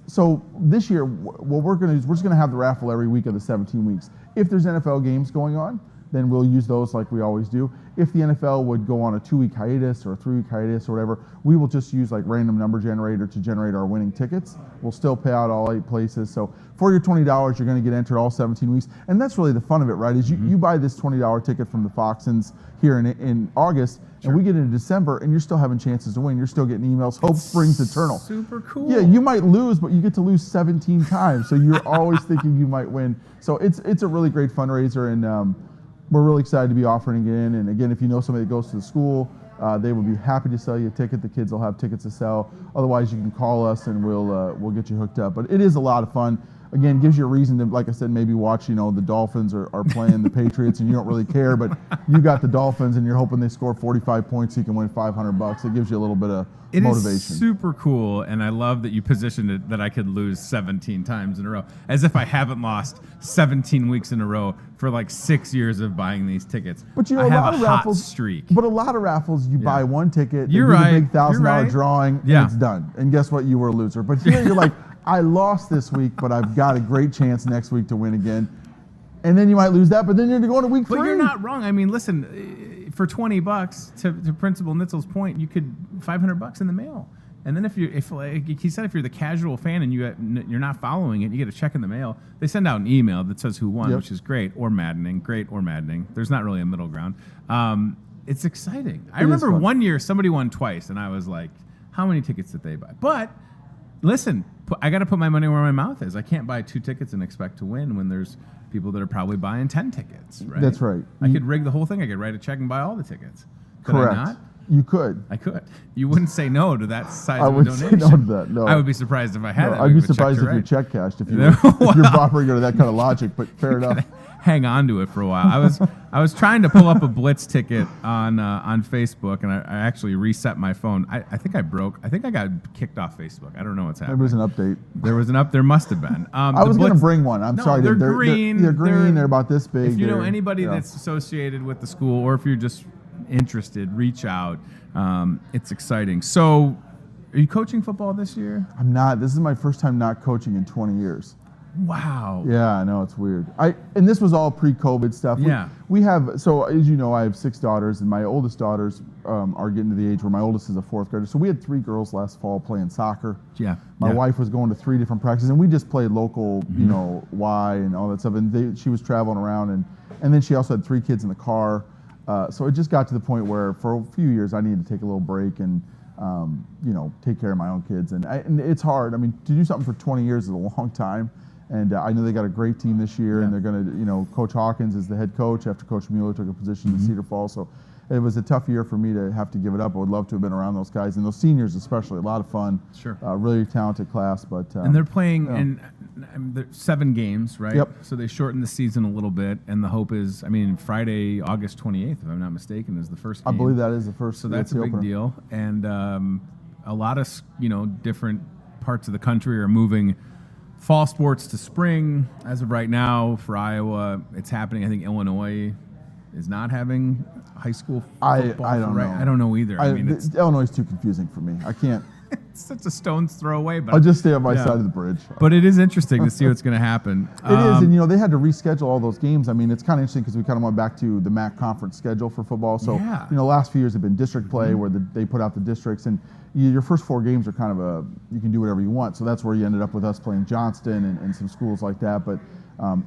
So this year, what we're going to do is we're just going to have the raffle every week of the 17 weeks. If there's NFL games going on, then we'll use those like we always do. If the NFL would go on a 2-week hiatus or a 3-week hiatus or whatever, we will just use like random number generator to generate our winning tickets. We'll still pay out all 8 places. So for your $20, you're going to get entered all 17 weeks. And that's really the fun of it, right? Is you buy this $20 ticket from the Foxens here in August, and we get into December, and you're still having chances to win. You're still getting emails. Hope springs eternal. Super cool. Yeah, you might lose, but you get to lose 17 times. So you're always thinking you might win. So it's a really great fundraiser, and we're really excited to be offering it in. And again, if you know somebody that goes to the school, they will be happy to sell you a ticket. The kids will have tickets to sell. Otherwise, you can call us and we'll get you hooked up. But it is a lot of fun. Again, gives you a reason to, like I said, maybe watch, you know, the Dolphins are playing the Patriots and you don't really care, but you got the Dolphins and you're hoping they score 45 points so you can win $500. It gives you a little bit of motivation. It is super cool, and I love that you positioned it that I could lose 17 times in a row, as if I haven't lost 17 weeks in a row for like 6 years of buying these tickets. But you know, I have a lot of hot raffles, streak. But a lot of raffles, you buy one ticket, You're do right. the big $1,000 You're right. drawing, and it's done. And guess what? You were a loser. But here you're like, I lost this week, but I've got a great chance next week to win again. And then you might lose that, but then you're going to week 3. But you're not wrong. I mean, listen, for $20, to Principal Nitzel's point, you could $500 in the mail. And then if like he said, if you're the casual fan and you're not following it, you get a check in the mail. They send out an email that says who won, which is great or maddening. There's not really a middle ground. It's exciting. I remember one year somebody won twice, and I was like, how many tickets did they buy? But listen, I got to put my money where my mouth is. I can't buy 2 tickets and expect to win when there's people that are probably buying 10 tickets, right? That's right. I could rig the whole thing. I could write a check and buy all the tickets. Could Correct. I not? You could. I could. You wouldn't say no to that size of a I would donation. say no to that. No. I would be surprised if I had it. I'd be surprised if your check cashed if you're operating under that kind of logic. But fair enough. Hang on to it for a while. I was trying to pull up a Blitz ticket on Facebook, and I actually reset my phone. I think I got kicked off Facebook. I don't know what's happening. There was an update. There must have been. I was going to bring one. I'm sorry. They're green. They're green. They're about this big. If you know anybody that's associated with the school, or if you're just interested, reach out. It's exciting. So, are you coaching football this year? I'm not. This is my first time not coaching in 20 years. Wow. Yeah, I know, it's weird. And this was all pre-COVID stuff. We have, so as you know, I have 6 daughters, and my oldest daughters are getting to the age where my oldest is a 4th grader. So we had 3 girls last fall playing soccer. My wife was going to 3 different practices, and we just played local, you know, Y and all that stuff. And she was traveling around, and then she also had 3 kids in the car. So it just got to the point where for a few years I needed to take a little break and, you know, take care of my own kids. And it's hard. I mean, to do something for 20 years is a long time. And I know they got a great team this year, and they're going to, you know, Coach Hawkins is the head coach after Coach Mueller took a position in Cedar Falls. So it was a tough year for me to have to give it up. I would love to have been around those guys, and those seniors especially. A lot of fun. Sure. Really talented class. But and they're playing in 7 games, right? So they shortened the season a little bit, and the hope is, I mean, Friday, August 28th, if I'm not mistaken, is the first game. I believe that is the first. So that's a big deal. And a lot of, you know, different parts of the country are moving fall sports to spring. As of right now, for Iowa, it's happening. I think Illinois is not having high school football. I don't know. I don't know either. I mean, Illinois is too confusing for me. I can't. It's such a stone's throw away. But I'll just stay on my side of the bridge. But it is interesting to see what's going to happen. It is, and you know, they had to reschedule all those games. I mean, it's kind of interesting because we kind of went back to the MAC conference schedule for football. So, you know, last few years have been district play where they put out the districts, and your first 4 games are kind of you can do whatever you want. So that's where you ended up with us playing Johnston and some schools like that. But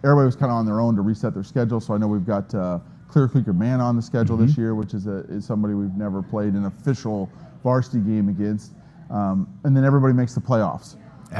everybody was kind of on their own to reset their schedule. So I know we've got Clear Creek or Man on the schedule this year, which is somebody we've never played an official varsity game against. And then everybody makes the playoffs.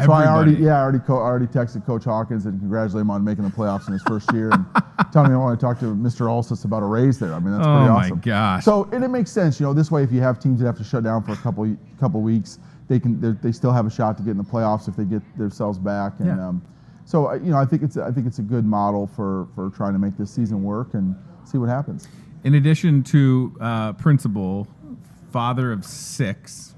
So I already texted Coach Hawkins and congratulated him on making the playoffs in his first year, and telling me I want to talk to Mr. Ulsis about a raise there. I mean, that's pretty awesome. Oh my gosh! So and it makes sense, this way if you have teams that have to shut down for a couple weeks, they still have a shot to get in the playoffs if they get themselves back. And so I think it's a good model for trying to make this season work and see what happens. In addition to principal, father of 6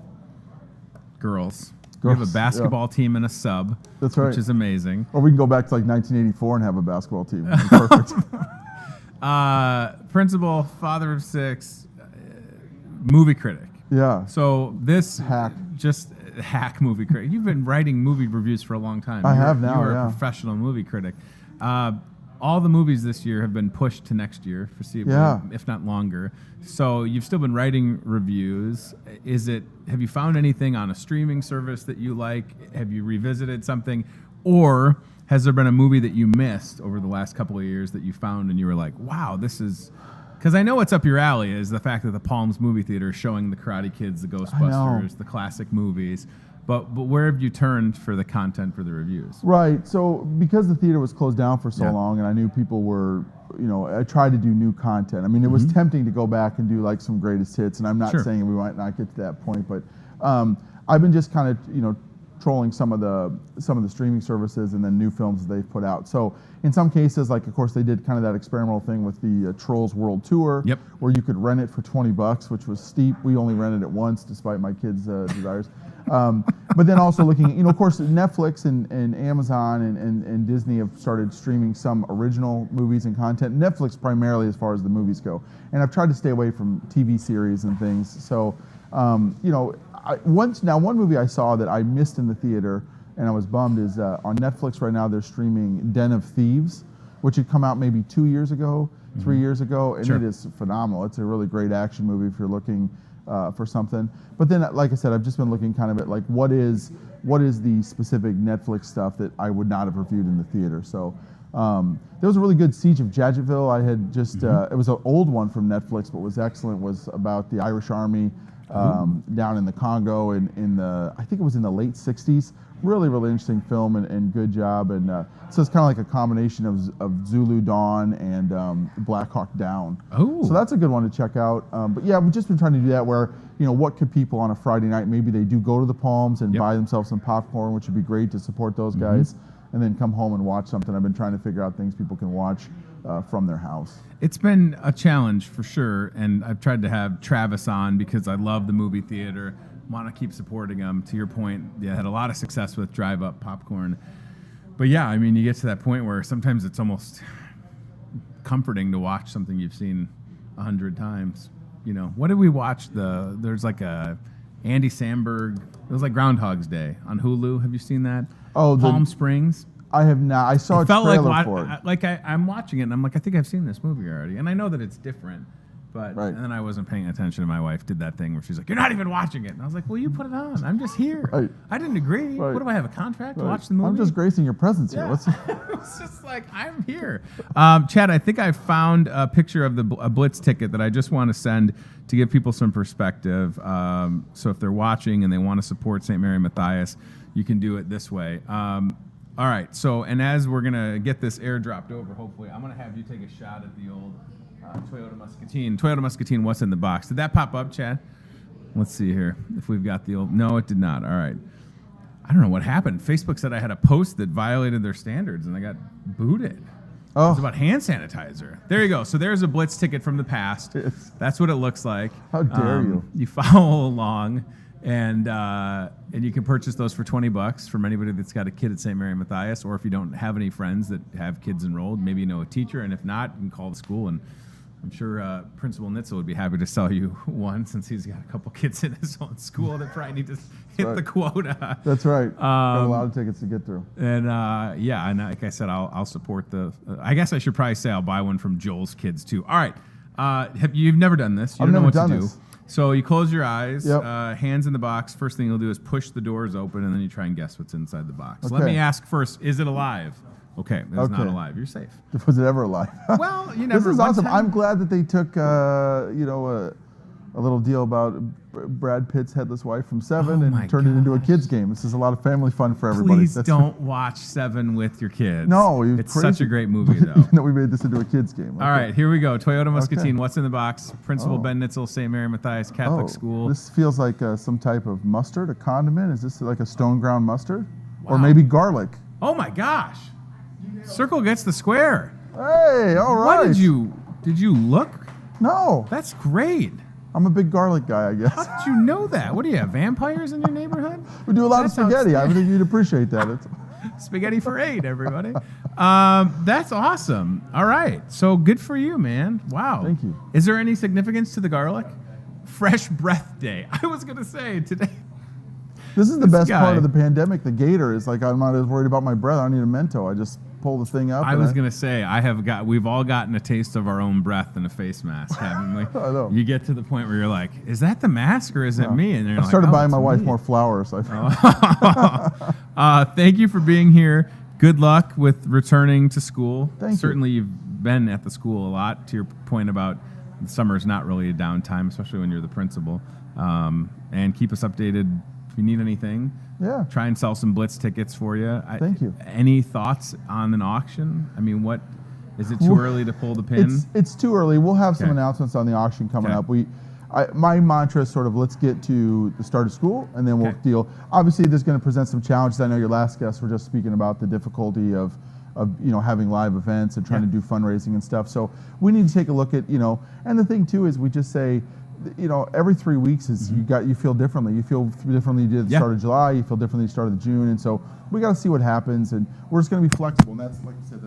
girls. We have a basketball team and a sub. That's right. Which is amazing. Or we can go back to like 1984 and have a basketball team. Perfect. Principal, father of 6, movie critic. Yeah. So this hack movie critic. You've been writing movie reviews for a long time. I have now. You're a professional movie critic. All the movies this year have been pushed to next year, foreseeably, if not longer. So you've still been writing reviews. Have you found anything on a streaming service that you like? Have you revisited something? Or has there been a movie that you missed over the last couple of years that you found and you were like, wow, this is... Because I know what's up your alley is the fact that the Palms movie theater is showing the Karate Kids, the Ghostbusters, the classic movies. But where have you turned for the content for the reviews? Right. So because the theater was closed down for so long, and I knew people were, I tried to do new content. I mean, it was tempting to go back and do like some greatest hits, and I'm not saying we might not get to that point, but I've been just kind of, trolling some of the streaming services and then new films that they've put out. So in some cases, like of course they did kind of that experimental thing with the Trolls World Tour, where you could rent it for $20, which was steep. We only rented it once, despite my kids' desires. But then also looking, of course, Netflix and Amazon and Disney have started streaming some original movies and content. Netflix primarily as far as the movies go. And I've tried to stay away from TV series and things. So, one movie I saw that I missed in the theater and I was bummed is on Netflix right now they're streaming Den of Thieves, which had come out maybe 2 years ago, 3 years ago, and it is phenomenal. It's a really great action movie if you're looking for something. But then, like I said, I've just been looking kind of at like what is the specific Netflix stuff that I would not have reviewed in the theater. So there was a really good Siege of Jadotville. I had just it was an old one from Netflix, but was excellent. Was about the Irish Army down in the Congo in the I think it was in the late '60s. Really, really interesting film and good job. And so it's kind of like a combination of Zulu Dawn and Black Hawk Down. Oh, so that's a good one to check out. But yeah, we've just been trying to do that where, what could people on a Friday night, maybe they do go to the Palms and buy themselves some popcorn, which would be great to support those guys, and then come home and watch something. I've been trying to figure out things people can watch from their house. It's been a challenge for sure, and I've tried to have Travis on because I love the movie theater. Want to keep supporting them. To your point, had a lot of success with Drive Up Popcorn. But yeah, I mean, you get to that point where sometimes it's almost comforting to watch something you've seen 100 times. What did we watch? There's like a Andy Samberg. It was like Groundhog's Day on Hulu. Have you seen that? Oh, Palm Springs. I have not. I saw a trailer for it. I'm watching it, and I'm like, I think I've seen this movie already. And I know that it's different. But and then I wasn't paying attention, and my wife did that thing where she's like, "You're not even watching it." And I was like, "Well, you put it on. I'm just here. Right. I didn't agree. What do I have, a contract to watch the movie?" I'm just gracing your presence here. It's just like, I'm here. Chad, I think I found a picture of a Blitz ticket that I just want to send to give people some perspective. So if they're watching and they want to support St. Mary Matthias, you can do it this way. All right. So, and as we're going to get this airdropped over, hopefully, I'm going to have you take a shot at the old Toyota Muscatine. Toyota Muscatine, what's in the box? Did that pop up, Chad? Let's see here. If we've got the old... No, it did not. All right. I don't know what happened. Facebook said I had a post that violated their standards, and I got booted. Oh. It was about hand sanitizer. There you go. So there's a Blitz ticket from the past. That's what it looks like. How dare you? You follow along, and you can purchase those for $20 from anybody that's got a kid at St. Mary Matthias, or if you don't have any friends that have kids enrolled, maybe you know a teacher, and if not, you can call the school, and I'm sure Principal Nitzel would be happy to sell you one since he's got a couple kids in his own school that probably need to hit the quota. That's right. Got a lot of tickets to get through. And and like I said, I'll support the. I guess I should probably say I'll buy one from Joel's kids too. All right, you've never done this. You don't know what to do. So you close your eyes, hands in the box. First thing you'll do is push the doors open, and then you try and guess what's inside the box. Okay. Let me ask first: is it alive? Okay, it's not alive. You're safe. Was it ever alive? Well, you never. This is awesome. I'm glad that they took, a little deal about Brad Pitt's headless wife from Seven Oh and my turned it into a kids game. This is a lot of family fun for everybody. Please don't watch Seven with your kids. No, it's crazy. such a great movie, though. Even though we made this into a kids game. All right, here we go. Toyota Muscatine. Okay. What's in the box? Principal Oh. Ben Nitzel, St. Mary Matthias Catholic School. This feels like some type of mustard, a condiment. Is this like a stone ground mustard? Wow. Or maybe garlic? Oh my gosh! Circle gets the square. Hey, all right. What did you look? No. That's great. I'm a big garlic guy, I guess. How did you know that? What do you have, vampires in your neighborhood? We do a lot of That sounds- spaghetti. I think you'd appreciate that. Spaghetti for 8, everybody. That's awesome. All right. So good for you, man. Wow. Thank you. Is there any significance to the garlic? Fresh Breath Day. I was going to say today. This is the best guy. part of the pandemic. The gator is like, I'm not as worried about my breath. I don't need a Mento. I just pull the thing up. I was going to say, we've all gotten a taste of our own breath in a face mask, haven't we? I know. You get to the point where you're like, is that the mask or is it me? And they're I like, started "Oh, buying it's my wife me." more flowers. Thank you for being here. Good luck with returning to school. Thank you. Certainly, you've been at the school a lot. To your point about the summer's not really a downtime, especially when you're the principal. And keep us updated if you need anything. Yeah. Try and sell some Blitz tickets for you. Thank you. Any thoughts on an auction? I mean, what is it too early to pull the pin? It's too early. We'll have some Okay. announcements on the auction coming Okay. up. My mantra is sort of let's get to the start of school and then we'll Okay. deal. Obviously, there's going to present some challenges. I know your last guests were just speaking about the difficulty of having live events and trying to do fundraising and stuff. So we need to take a look at and the thing too is we just say, every 3 weeks is you feel differently. You feel differently you did at the start of July. You feel differently at the start of June, and so we got to see what happens. And we're just going to be flexible. And that's like I said.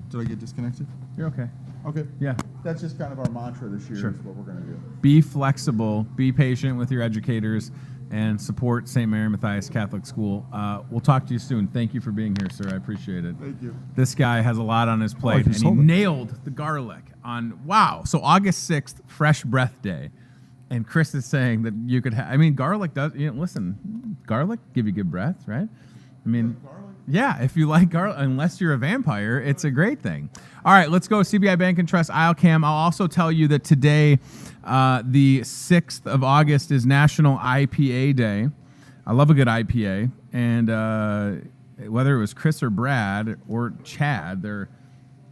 Did I get disconnected? You're okay. Okay. Yeah. That's just kind of our mantra this year. Sure. Is what we're going to do. Be flexible, be patient with your educators, and support St. Mary Matthias Catholic School. We'll talk to you soon. Thank you for being here, sir. I appreciate it. Thank you. This guy has a lot on his plate, you and he sold it. nailed the garlic on, wow. So August 6th, Fresh Breath Day. And Chris is saying that you could garlic does, listen, garlic give you good breath, right? I mean, yeah, if you like garlic, unless you're a vampire, it's a great thing. All right, let's go. CBI Bank and Trust ILCAM. I'll also tell you that today, the 6th of August, is National IPA Day. I love a good IPA. And whether it was Chris or Brad or Chad, they're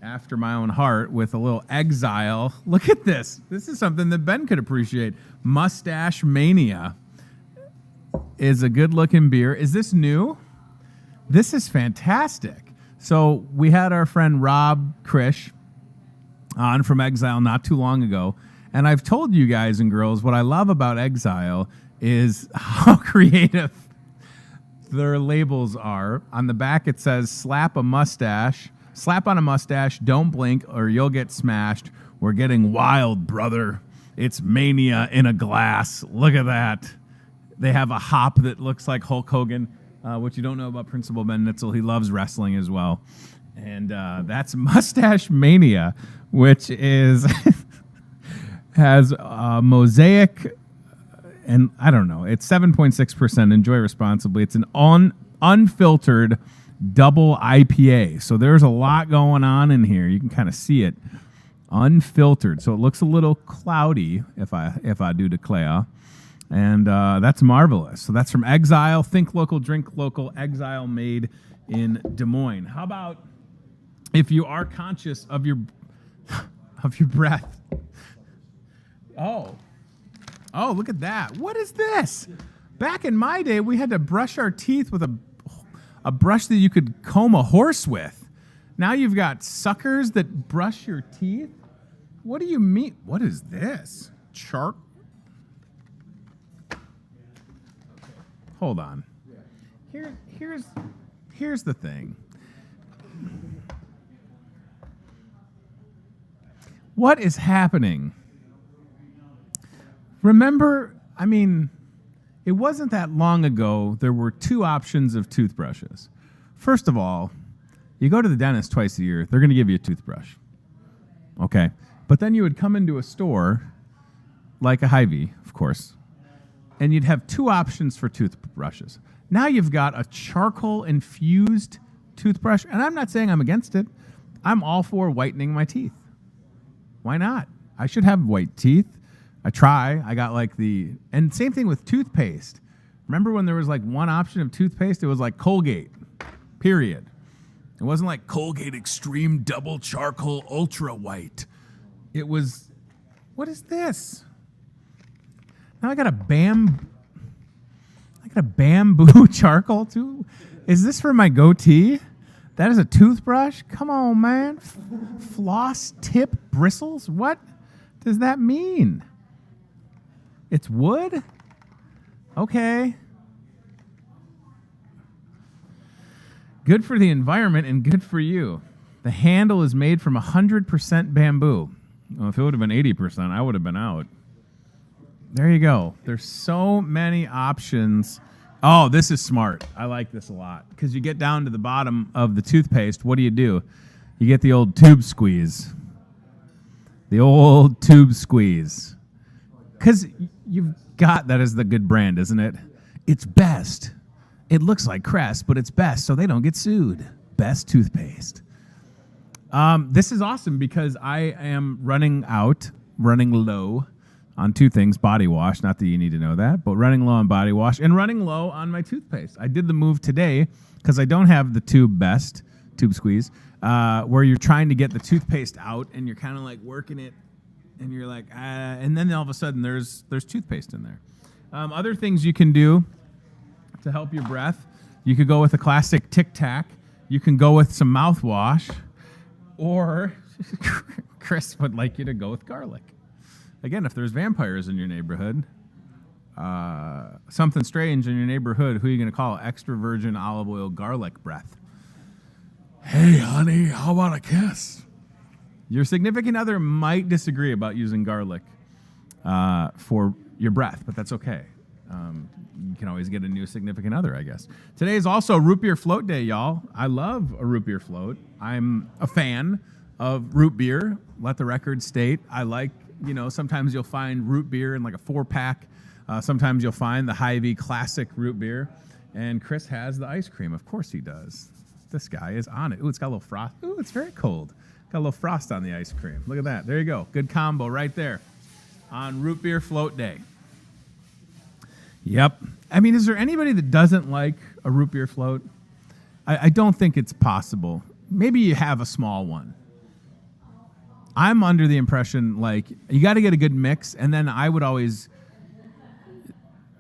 after my own heart with a little Exile. Look at this. This is something that Ben could appreciate. Mustache Mania is a good-looking beer. Is this new? This is fantastic. So we had our friend Rob Krish on from Exile not too long ago, and I've told you guys and girls what I love about Exile is how creative their labels are. On the back it says, slap on a mustache, don't blink or you'll get smashed. We're getting wild, brother. It's mania in a glass. Look at that. They have a hop that looks like Hulk Hogan. What you don't know about Principal Ben Nitzel, he loves wrestling as well. And that's Mustache Mania, which is has mosaic, and I don't know, it's 7.6%. Enjoy responsibly. It's an unfiltered double IPA. So there's a lot going on in here. You can kind of see it. Unfiltered. So it looks a little cloudy, if I do declare. And that's marvelous. So that's from Exile. Think local, drink local. Exile made in Des Moines. How about if you are conscious of your breath? Oh, look at that. What is this? Back in my day, we had to brush our teeth with a brush that you could comb a horse with. Now you've got suckers that brush your teeth. What do you mean? What is this? Chart? Hold on. Here's the thing. What is happening? Remember, I mean, it wasn't that long ago there were two options of toothbrushes. First of all, you go to the dentist twice a year, they're going to give you a toothbrush. Okay. But then you would come into a store, like a Hy-Vee, of course, and you'd have two options for toothbrushes. Now you've got a charcoal-infused toothbrush, and I'm not saying I'm against it. I'm all for whitening my teeth. Why not? I should have white teeth. I try. I got like and same thing with toothpaste. Remember when there was like one option of toothpaste? It was like Colgate, period. It wasn't like Colgate Extreme Double Charcoal Ultra White. It was, what is this? Now I got a bamboo charcoal too. Is this for my goatee? That is a toothbrush? Come on, man. Floss tip bristles? What does that mean? It's wood? Okay. Good for the environment and good for you. The handle is made from 100% bamboo. Well, if it would have been 80%, I would have been out. There you go. There's so many options. Oh, this is smart. I like this a lot. Because you get down to the bottom of the toothpaste, what do? You get the old tube squeeze. The old tube squeeze. Because you've got, that is the good brand, isn't it? It's Best. It looks like Crest, but it's Best, so they don't get sued. Best toothpaste. This is awesome because I am running low on two things, body wash, not that you need to know that, but running low on body wash and running low on my toothpaste. I did the move today because I don't have the tube squeeze, where you're trying to get the toothpaste out and you're kind of like working it and you're like, and then all of a sudden there's toothpaste in there. Other things you can do to help your breath, you could go with a classic Tic Tac. You can go with some mouthwash, or Chris would like you to go with garlic. Again, if there's vampires in your neighborhood, something strange in your neighborhood, who are you going to call? Extra virgin olive oil garlic breath. Hey, honey, how about a kiss? Your significant other might disagree about using garlic for your breath, but that's okay. You can always get a new significant other, I guess. Today is also Root Beer Float Day, y'all. I love a root beer float. I'm a fan of root beer. Let the record state. I like, sometimes you'll find root beer in like a 4-pack. Sometimes you'll find the Hy-Vee classic root beer. And Chris has the ice cream. Of course he does. This guy is on it. Ooh, it's got a little frost. Ooh, it's very cold. Got a little frost on the ice cream. Look at that. There you go. Good combo right there on Root Beer Float Day. Yep. I mean, is there anybody that doesn't like a root beer float? I don't think it's possible. Maybe you have a small one. I'm under the impression, like, you got to get a good mix, and then I would always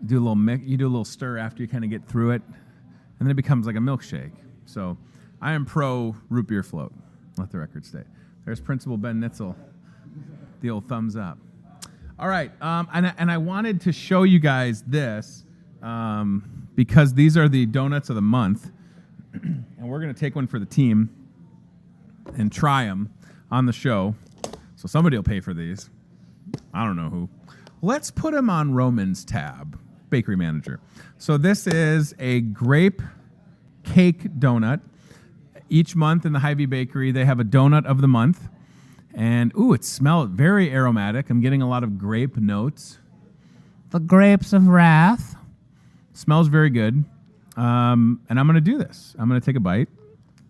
do a little mix. You do a little stir after you kind of get through it, and then it becomes like a milkshake. So I am pro root beer float. Let the record state. There's Principal Ben Nitzel, the old thumbs up. All right, and I wanted to show you guys this because these are the donuts of the month, and we're going to take one for the team and try them on the show. So somebody will pay for these. I don't know who. Let's put them on Roman's tab, bakery manager. So this is a grape cake donut. Each month in the Hy-Vee bakery, they have a donut of the month. And, ooh, it smells very aromatic. I'm getting a lot of grape notes. The grapes of wrath. Smells very good. And I'm going to do this. I'm going to take a bite,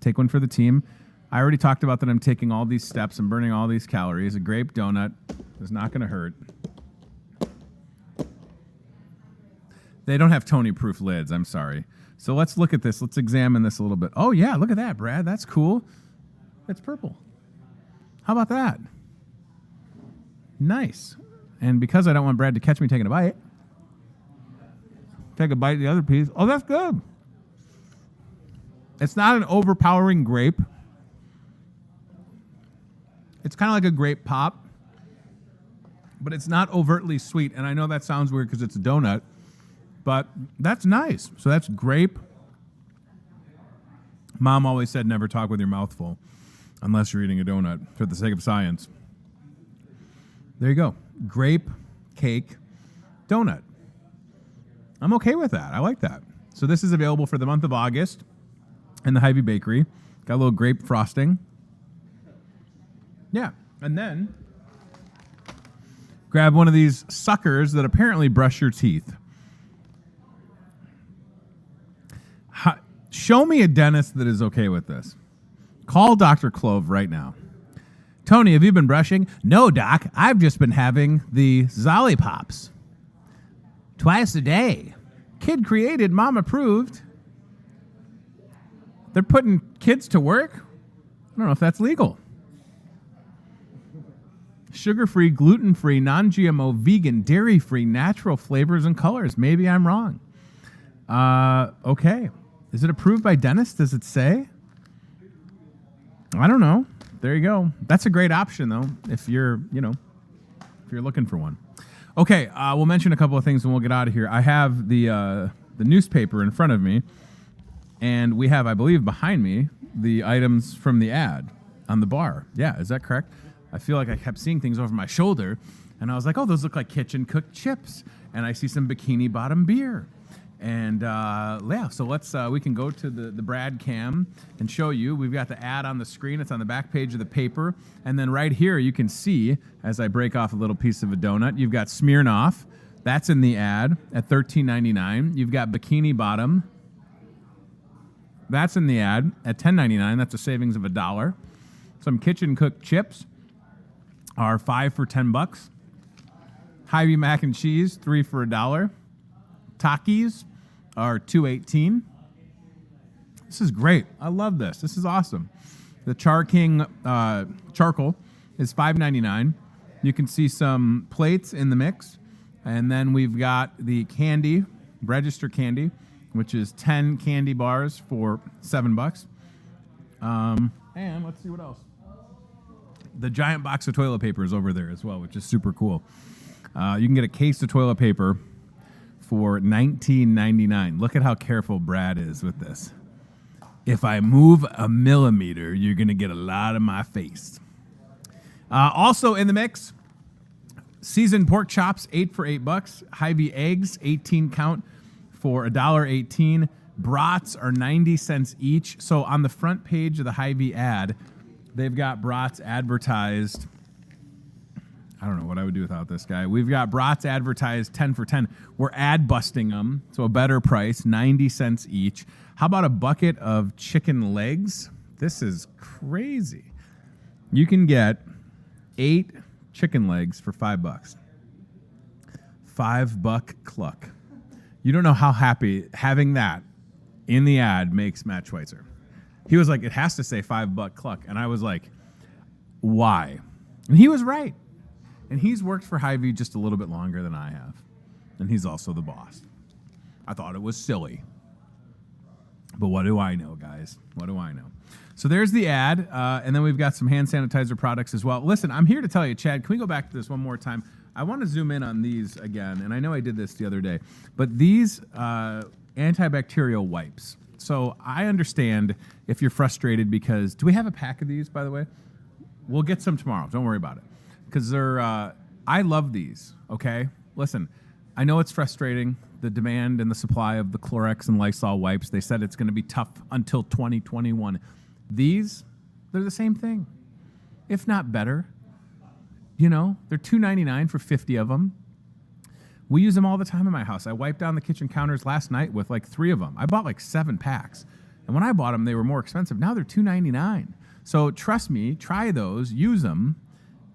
take one for the team. I already talked about that I'm taking all these steps and burning all these calories. A grape donut is not going to hurt. They don't have Tony-proof lids. I'm sorry. So let's look at this. Let's examine this a little bit. Oh, yeah, look at that, Brad. That's cool. It's purple. How about that? Nice. And because I don't want Brad to catch me taking a bite, take a bite of the other piece. Oh, that's good. It's not an overpowering grape. It's kind of like a grape pop, but it's not overtly sweet. And I know that sounds weird because it's a donut, but that's nice. So that's grape. Mom always said never talk with your mouth full unless you're eating a donut for the sake of science. There you go. Grape cake donut. I'm okay with that. I like that. So this is available for the month of August in the Hy-Vee bakery. Got a little grape frosting. Yeah. And then grab one of these suckers that apparently brush your teeth. Show me a dentist that is okay with this. Call Dr. Clove right now. Tony, have you been brushing? No, Doc. I've just been having the Zollipops. Twice a day. Kid created, mom approved. They're putting kids to work? I don't know if that's legal. Sugar-free, gluten-free, non-GMO, vegan, dairy-free, natural flavors and colors. Maybe I'm wrong. Okay. Is it approved by dentists? Does it say? I don't know. There you go. That's a great option, though, if you're looking for one. Okay, we'll mention a couple of things and we'll get out of here. I have the newspaper in front of me, and we have, I believe, behind me, the items from the ad on the bar. Yeah, is that correct? I feel like I kept seeing things over my shoulder, and I was like, oh, those look like kitchen-cooked chips. And I see some Bikini Bottom beer. And, yeah, so we can go to the Brad cam and show you. We've got the ad on the screen. It's on the back page of the paper. And then right here, you can see, as I break off a little piece of a donut, you've got Smirnoff. That's in the ad at $13.99. You've got Bikini Bottom. That's in the ad at $10.99. That's a savings of $1. Some kitchen-cooked chips are 5 for $10. Hy-Vee mac and cheese, 3 for $1. Takis are $2.18. This is great. I love this. This is awesome. The Char King charcoal is $5.99. You can see some plates in the mix. And then we've got the candy, register candy, which is 10 candy bars for $7. And let's see what else. The giant box of toilet paper is over there as well, which is super cool. You can get a case of toilet paper for $19.99. Look at how careful Brad is with this. If I move a millimeter, you're going to get a lot of my face. Also in the mix, seasoned pork chops, 8 for $8. Hy-Vee eggs, 18 count for $1.18. Brats are 90 cents each. So on the front page of the Hy-Vee ad, they've got brats advertised. I don't know what I would do without this guy. We've got brats advertised 10 for 10. We're ad busting them, so a better price, 90 cents each. How about a bucket of chicken legs? This is crazy. You can get 8 chicken legs for $5. $5 cluck. You don't know how happy having that in the ad makes Matt Schweitzer. He was like, it has to say $5 cluck. And I was like, why? And he was right. And he's worked for Hy-Vee just a little bit longer than I have. And he's also the boss. I thought it was silly. But what do I know, guys? What do I know? So there's the ad. And then we've got some hand sanitizer products as well. Listen, I'm here to tell you, Chad, can we go back to this one more time? I want to zoom in on these again. And I know I did this the other day. But these antibacterial wipes. So I understand if you're frustrated because, do we have a pack of these, by the way? We'll get some tomorrow. Don't worry about it. Because they're, I love these, okay? Listen, I know it's frustrating, the demand and the supply of the Clorox and Lysol wipes. They said it's going to be tough until 2021. These, they're the same thing, if not better. You know, they're $2.99 for 50 of them. We use them all the time in my house. I wiped down the kitchen counters last night with like 3 of them. I bought like 7 packs. And when I bought them, they were more expensive. Now they're $2.99. So trust me, try those, use them,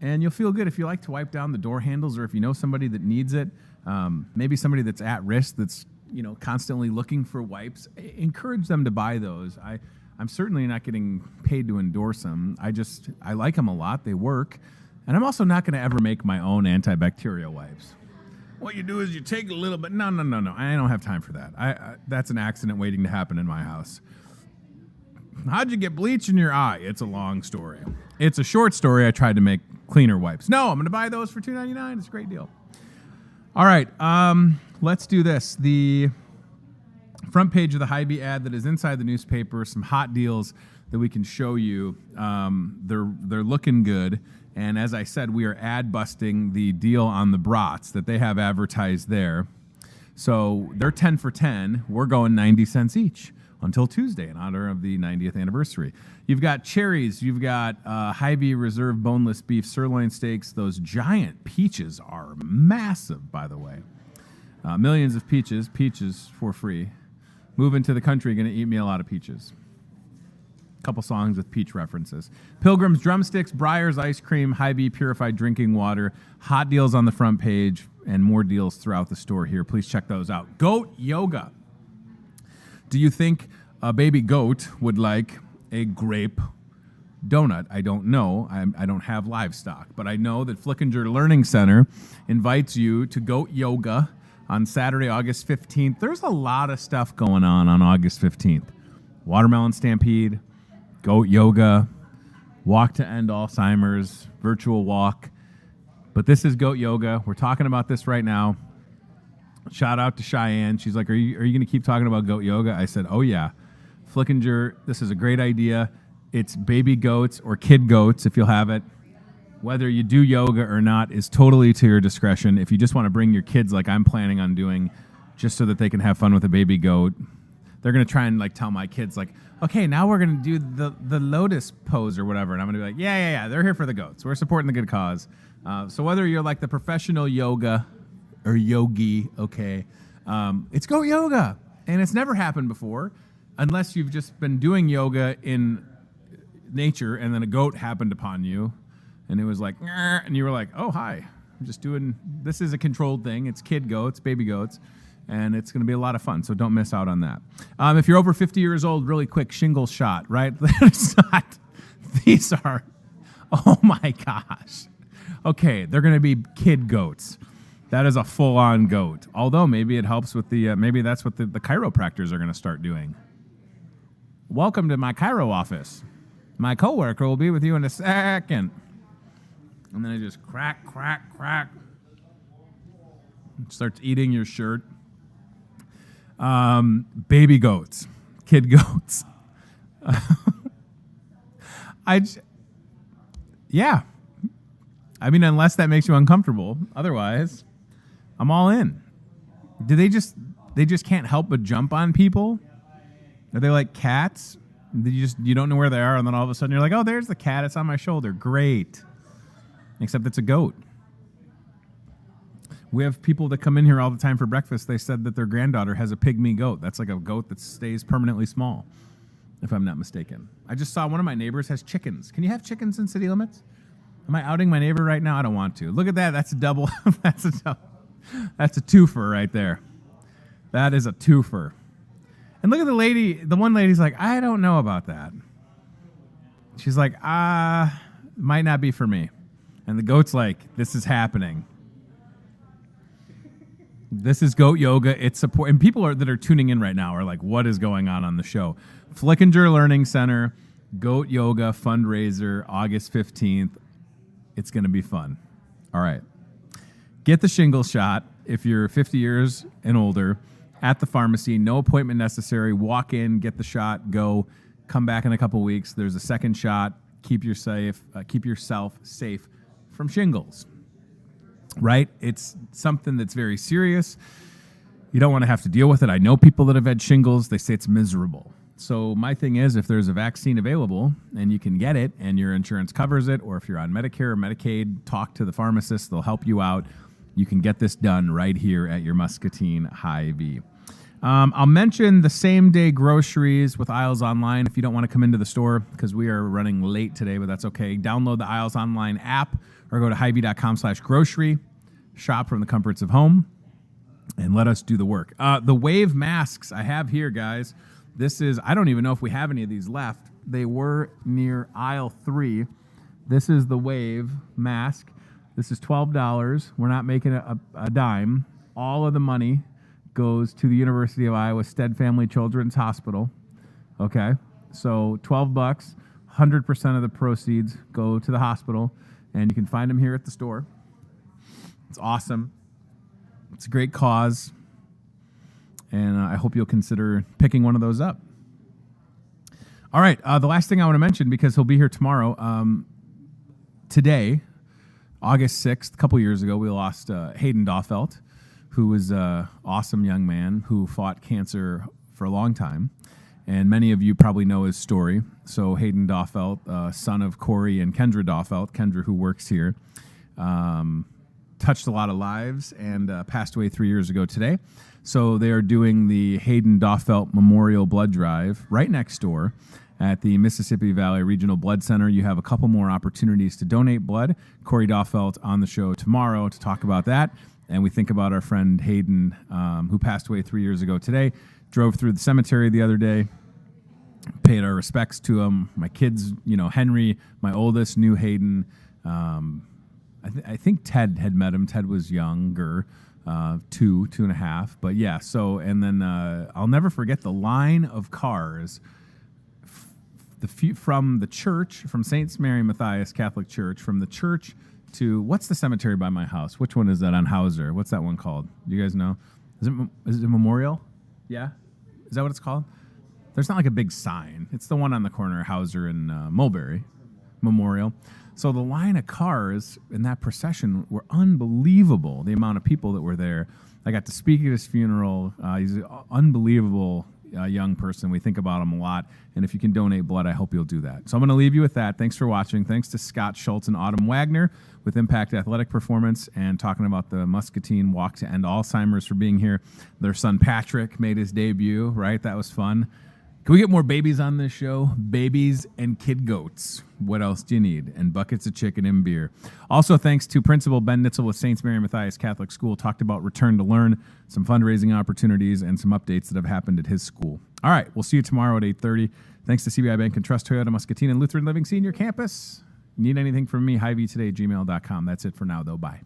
and you'll feel good if you like to wipe down the door handles or if you know somebody that needs it, maybe somebody that's at risk that's, constantly looking for wipes. Encourage them to buy those. I'm certainly not getting paid to endorse them. I like them a lot. They work. And I'm also not going to ever make my own antibacterial wipes. What you do is you take a little bit. No. I don't have time for that. That's an accident waiting to happen in my house. How'd you get bleach in your eye? It's a long story. It's a short story. I tried to make cleaner wipes. No, I'm going to buy those for $2.99. It's a great deal. All right, let's do this. The front page of the Hy-Vee ad that is inside the newspaper, some hot deals that we can show you. They're looking good. And as I said, we are ad busting the deal on the brats that they have advertised there. So they're 10 for 10. We're going 90 cents each until Tuesday in honor of the 90th anniversary. You've got cherries. You've got Hy-Vee Reserve boneless beef sirloin steaks. Those giant peaches are massive, by the way. Millions of peaches for free. Moving to the country, going to eat me a lot of peaches. couple songs with peach references. Pilgrim's Drumsticks, Breyer's Ice Cream, Hy-Vee Purified Drinking Water, hot deals on the front page, and more deals throughout the store here. Please check those out. Goat Yoga. Do you think a baby goat would like a grape donut? I don't know. I don't have livestock, but I know that Flickinger Learning Center invites you to Goat Yoga on Saturday, August 15th. There's a lot of stuff going on August 15th. Watermelon Stampede, Goat Yoga, Walk to End Alzheimer's, virtual walk. But this is Goat Yoga. We're talking about this right now. Shout out to Cheyenne. She's like, are you going to keep talking about Goat Yoga? I said, oh, yeah. Flickinger, this is a great idea. It's baby goats or kid goats, if you'll have it. Whether you do yoga or not is totally to your discretion. If you just want to bring your kids like I'm planning on doing, just so that they can have fun with a baby goat, they're going to try and like tell my kids like, okay, now we're going to do the lotus pose or whatever. And I'm going to be like, yeah. They're here for the goats. We're supporting the good cause. So whether you're like the professional yoga or yogi, okay, it's Goat Yoga. And it's never happened before unless you've just been doing yoga in nature and then a goat happened upon you. And it was like, and you were like, oh, hi. I'm just doing, this is a controlled thing. It's kid goats, baby goats, and it's going to be a lot of fun. So don't miss out on that. If you're over 50 years old, really quick, shingles shot, right? It's not, these are, oh my gosh. Okay, they're going to be kid goats. That is a full-on goat. Although maybe it helps with the, maybe that's what the chiropractors are going to start doing. Welcome to my chiro office. My coworker will be with you in a second. And then it just crack. Starts eating your shirt. Baby goats. Kid goats. Yeah. I mean, unless that makes you uncomfortable. Otherwise, I'm all in. Do they just can't help but jump on people? Are they like cats? You don't know where they are, and then all of a sudden you're like, oh, there's the cat. It's on my shoulder. Great. Except it's a goat. We have people that come in here all the time for breakfast. They said that their granddaughter has a pygmy goat. That's like a goat that stays permanently small, if I'm not mistaken. I just saw one of my neighbors has chickens. Can you have chickens in city limits? Am I outing my neighbor right now? I don't want to. Look at that. That's a double. That's a twofer right there. That is a twofer. And look at the lady. The one lady's like, I don't know about that. She's like, might not be for me. And the goat's like, this is happening. This is Goat Yoga. It's support. And people that are tuning in right now are like, what is going on the show? Flickinger Learning Center, Goat Yoga fundraiser, August 15th. It's going to be fun. All right. Get the shingle shot if you're 50 years and older at the pharmacy. No appointment necessary. Walk in, get the shot, go. Come back in a couple weeks. There's a second shot. Keep yourself safe from shingles, right? It's something that's very serious. You don't want to have to deal with it. I know people that have had shingles. They say it's miserable. So my thing is, if there's a vaccine available and you can get it and your insurance covers it, or if you're on Medicare or Medicaid, talk to the pharmacist. They'll help you out. You can get this done right here at your Muscatine Hy-Vee. I'll mention the same-day groceries with Aisles Online if you don't want to come into the store because we are running late today, but that's okay. Download the Aisles Online app or go to HyVee.com/grocery. Shop from the comforts of home and let us do the work. The Wave masks I have here, guys. This is, I don't even know if we have any of these left. They were near aisle 3. This is the Wave mask. This is $12. We're not making a dime. All of the money goes to the University of Iowa Stead Family Children's Hospital. Okay, so $12, 100% of the proceeds go to the hospital, and you can find them here at the store. It's awesome. It's a great cause, and I hope you'll consider picking one of those up. All right, the last thing I want to mention, because he'll be here tomorrow, today, August 6th, a couple years ago, we lost Hayden Dawfeld, who was an awesome young man who fought cancer for a long time. And many of you probably know his story. So Hayden Dawfeld, son of Corey and Kendra Dawfeld, Kendra who works here, touched a lot of lives and passed away 3 years ago today. So they are doing the Hayden Dawfeld Memorial Blood Drive right next door at the Mississippi Valley Regional Blood Center. You have a couple more opportunities to donate blood. Corey Dawfeld on the show tomorrow to talk about that. And we think about our friend Hayden, who passed away 3 years ago today. Drove through the cemetery the other day, paid our respects to him. My kids, Henry, my oldest, knew Hayden. I think Ted had met him. Ted was younger, 2.5. But yeah, so, and then I'll never forget the line of cars from the church, from St. Mary Matthias Catholic Church, from the church to, what's the cemetery by my house? Which one is that on Hauser? What's that one called? Do you guys know? Is it Memorial? Yeah? Is that what it's called? There's not like a big sign. It's the one on the corner of Hauser and Mulberry. Memorial. So the line of cars in that procession were unbelievable, the amount of people that were there. I got to speak at his funeral. He's an unbelievable young person. We think about him a lot. And if you can donate blood, I hope you'll do that. So I'm going to leave you with that. Thanks for watching. Thanks to Scott Schultz and Autumn Wagner with Impact Athletic Performance and talking about the Muscatine Walk to End Alzheimer's for being here. Their son Patrick made his debut, right? That was fun. Can we get more babies on this show? Babies and kid goats. What else do you need? And buckets of chicken and beer. Also, thanks to Principal Ben Nitzel with St. Mary Matthias Catholic School. Talked about Return to Learn, some fundraising opportunities, and some updates that have happened at his school. All right, we'll see you tomorrow at 8:30. Thanks to CBI Bank and Trust, Toyota, Muscatine, and Lutheran Living Senior Campus. Need anything from me, HyVee@gmail.com. That's it for now, though. Bye.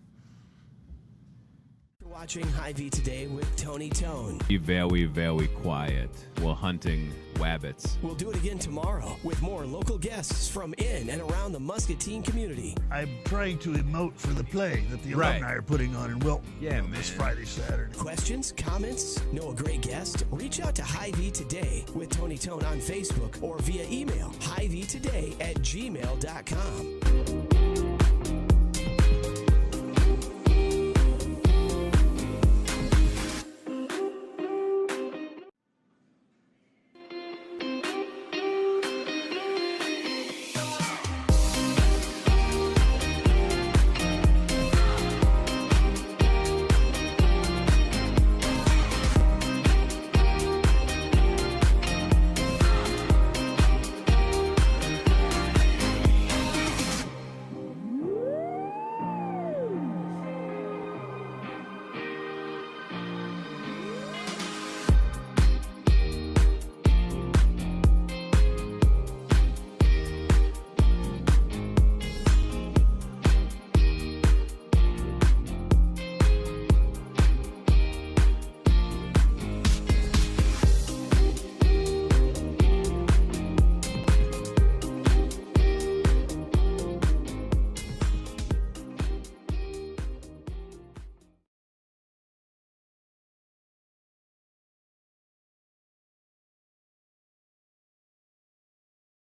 Watching HyVee Today with Tony Tone. Be very, very quiet. We're hunting wabbits. We'll do it again tomorrow with more local guests from in and around the Muscatine community. I'm trying to emote for the play that the alumni are putting on in Wilton this Friday, Saturday. Questions, comments, know a great guest? Reach out to HyVee Today with Tony Tone on Facebook or via email, HyVeetoday@gmail.com.